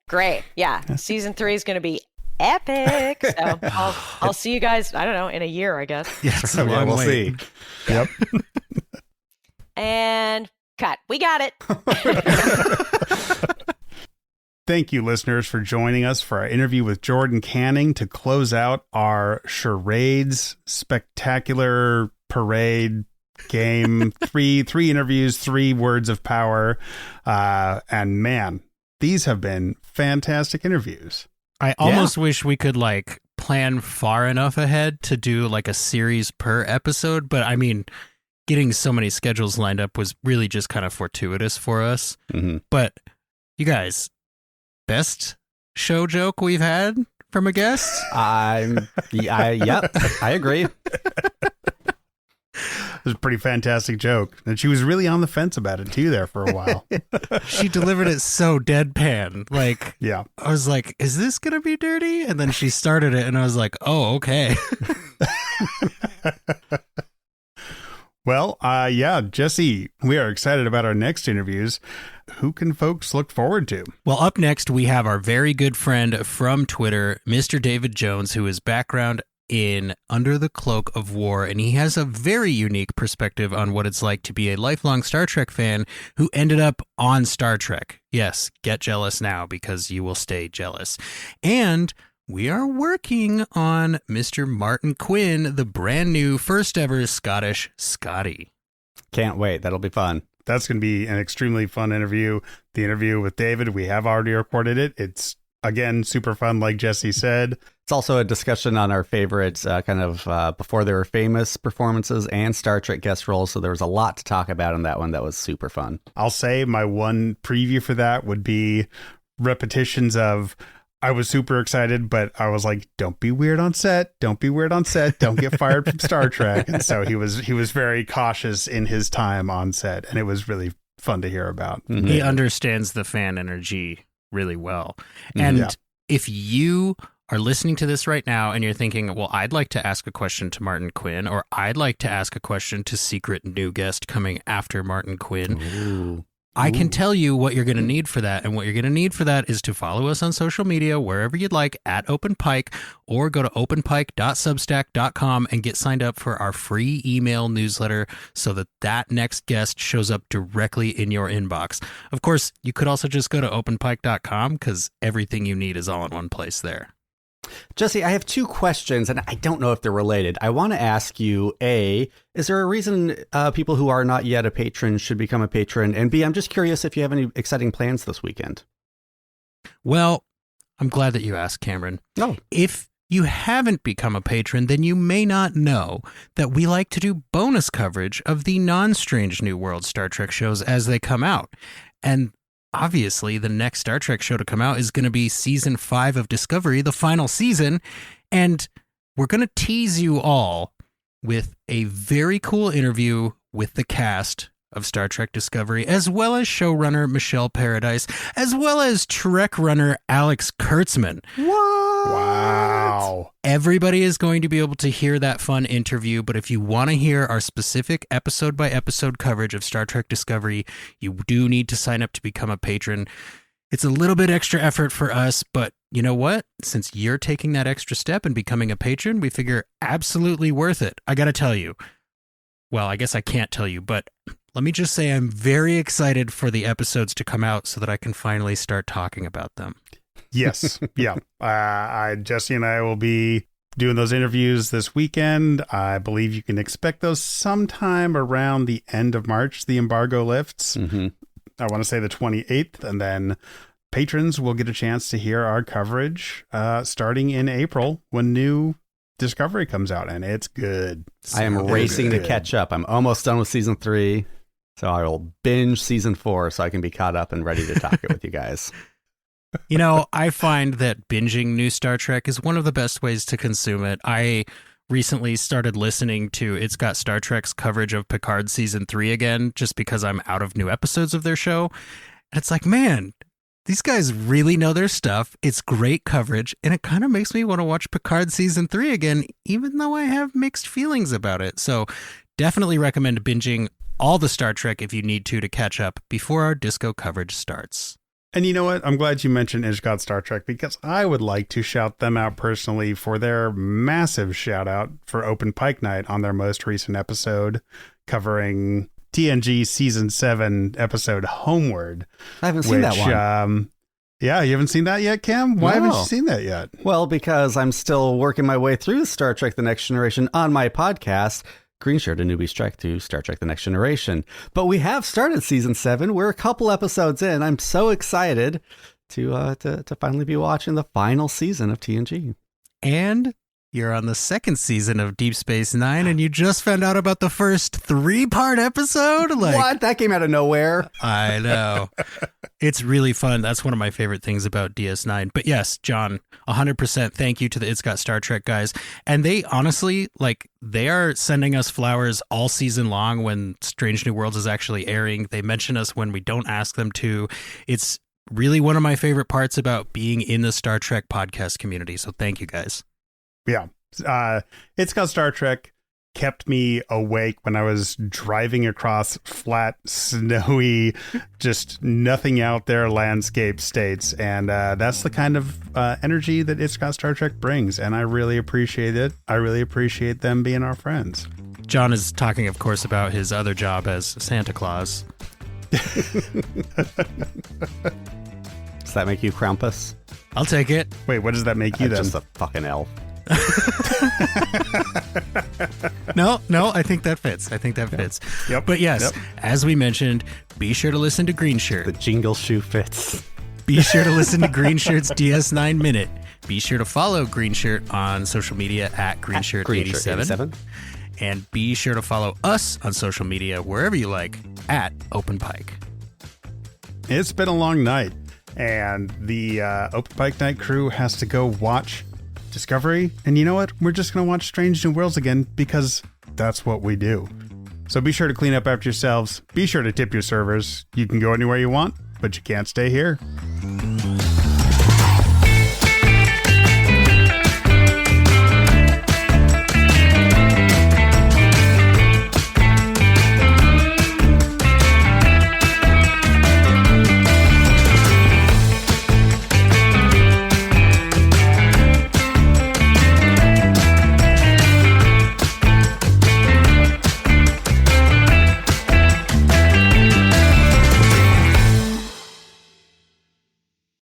Great. Yeah. Season 3 is going to be epic. So I'll see you guys, I don't know, in a year, I guess.
Yeah, it's a long
we'll
wait.
see.
Yep.
And cut. We got it.
Thank you, listeners, for joining us for our interview with Jordan Canning to close out our Charades spectacular parade game. three interviews, 3 words of power. And man, these have been fantastic interviews.
I almost wish we could like plan far enough ahead to do like a series per episode, but I mean, getting so many schedules lined up was really just kind of fortuitous for us.
Mm-hmm.
But you guys, best show joke we've had from a guest?
Yep, I agree.
It was a pretty fantastic joke. And she was really on the fence about it too there for a while.
She delivered it so deadpan. Like,
yeah.
I was like, is this going to be dirty? And then she started it and I was like, oh, okay.
Well, Jesse, we are excited about our next interviews. Who can folks look forward to?
Well, up next, we have our very good friend from Twitter, Mr. David Jones, who is background in Under the Cloak of War, and he has a very unique perspective on what it's like to be a lifelong Star Trek fan who ended up on Star Trek. Yes, get jealous now because you will stay jealous. And we are working on Mr. Martin Quinn, the brand new first ever Scottish Scotty.
Can't wait. That'll be fun.
That's going to be an extremely fun interview. The interview with David, we have already recorded it. It's, again, super fun, like Jesse said.
It's also a discussion on our favorites, before they were famous performances and Star Trek guest roles. So there was a lot to talk about in that one. That was super fun.
I'll say my one preview for that would be repetitions of, I was super excited, but I was like, don't be weird on set. Don't be weird on set. Don't get fired from Star Trek. And so he was very cautious in his time on set. And it was really fun to hear about.
Mm-hmm. He understands the fan energy really well. And if you are listening to this right now and you're thinking, well, I'd like to ask a question to Martin Quinn, or I'd like to ask a question to secret new guest coming after Martin Quinn.
Ooh.
I can tell you what you're going to need for that. And what you're going to need for that is to follow us on social media, wherever you'd like, at Open Pike, or go to openpike.substack.com and get signed up for our free email newsletter so that next guest shows up directly in your inbox. Of course, you could also just go to openpike.com because everything you need is all in one place there.
Jesse, I have 2 questions, and I don't know if they're related. I want to ask you, A, is there a reason people who are not yet a patron should become a patron? And B, I'm just curious if you have any exciting plans this weekend.
Well, I'm glad that you asked, Cameron.
Oh.
If you haven't become a patron, then you may not know that we like to do bonus coverage of the non-Strange New World Star Trek shows as they come out. And obviously, the next Star Trek show to come out is going to be season 5 of Discovery, the final season. And we're going to tease you all with a very cool interview with the cast of Star Trek Discovery, as well as showrunner Michelle Paradise, as well as Trek runner Alex Kurtzman.
What?
Wow.
Everybody is going to be able to hear that fun interview, but if you want to hear our specific episode-by-episode coverage of Star Trek Discovery, you do need to sign up to become a patron. It's a little bit extra effort for us, but you know what? Since you're taking that extra step and becoming a patron, we figure absolutely worth it. I got to tell you. Well, I guess I can't tell you, but let me just say I'm very excited for the episodes to come out so that I can finally start talking about them.
Yes. Yeah. Jesse and I will be doing those interviews this weekend. I believe you can expect those sometime around the end of March. The embargo lifts.
Mm-hmm.
I want to say the 28th, and then patrons will get a chance to hear our coverage starting in April when new Discovery comes out, and it's good.
I am racing to catch up. I'm almost done with season 3, so I will binge season 4 so I can be caught up and ready to talk it with you guys.
You know, I find that binging new Star Trek is one of the best ways to consume it. I recently started listening to It's Got Star Trek's coverage of Picard season 3 again, just because I'm out of new episodes of their show. And it's like, man, these guys really know their stuff. It's great coverage, and it kind of makes me want to watch Picard season 3 again, even though I have mixed feelings about it. So definitely recommend binging all the Star Trek if you need to catch up before our disco coverage starts.
And you know what? I'm glad you mentioned It's Got Star Trek, because I would like to shout them out personally for their massive shout out for Open Pike Night on their most recent episode covering TNG Season 7 episode Homeward.
I haven't seen that one.
Yeah, you haven't seen that yet, Cam? Why haven't you seen that yet?
Well, because I'm still working my way through Star Trek The Next Generation on my podcast, Green Shirt, a Newbie's Trek through Star Trek The Next Generation. But we have started season 7. We're a couple episodes in. I'm so excited to finally be watching the final season of TNG.
And you're on the second season of Deep Space Nine, and you just found out about the first 3-part episode?
What? That came out of nowhere.
I know. It's really fun. That's one of my favorite things about DS9. But yes, John, 100% thank you to the It's Got Star Trek guys. And they honestly, they are sending us flowers all season long when Strange New Worlds is actually airing. They mention us when we don't ask them to. It's really one of my favorite parts about being in the Star Trek podcast community. So thank you guys.
Yeah. It's Got Star Trek kept me awake when I was driving across flat, snowy, just nothing out there landscape states. And that's the kind of energy that It's Got Star Trek brings. And I really appreciate it. I really appreciate them being our friends.
John is talking, of course, about his other job as Santa Claus.
Does that make you Krampus?
I'll take it.
Wait, what does that make you then?
Just a fucking elf.
No, I think that fits.
Yep.
But yes, as we mentioned, be sure to listen to Green Shirt.
The jingle shoe fits.
Be sure to listen to Green Shirt's DS9 Minute. Be sure to follow Green Shirt on social media at GreenShirt87. And be sure to follow us on social media wherever you like at Open Pike.
It's been a long night, and the Open Pike Night crew has to go watch Discovery, and you know what? We're just going to watch Strange New Worlds again because that's what we do. So be sure to clean up after yourselves. Be sure to tip your servers. You can go anywhere you want, but you can't stay here.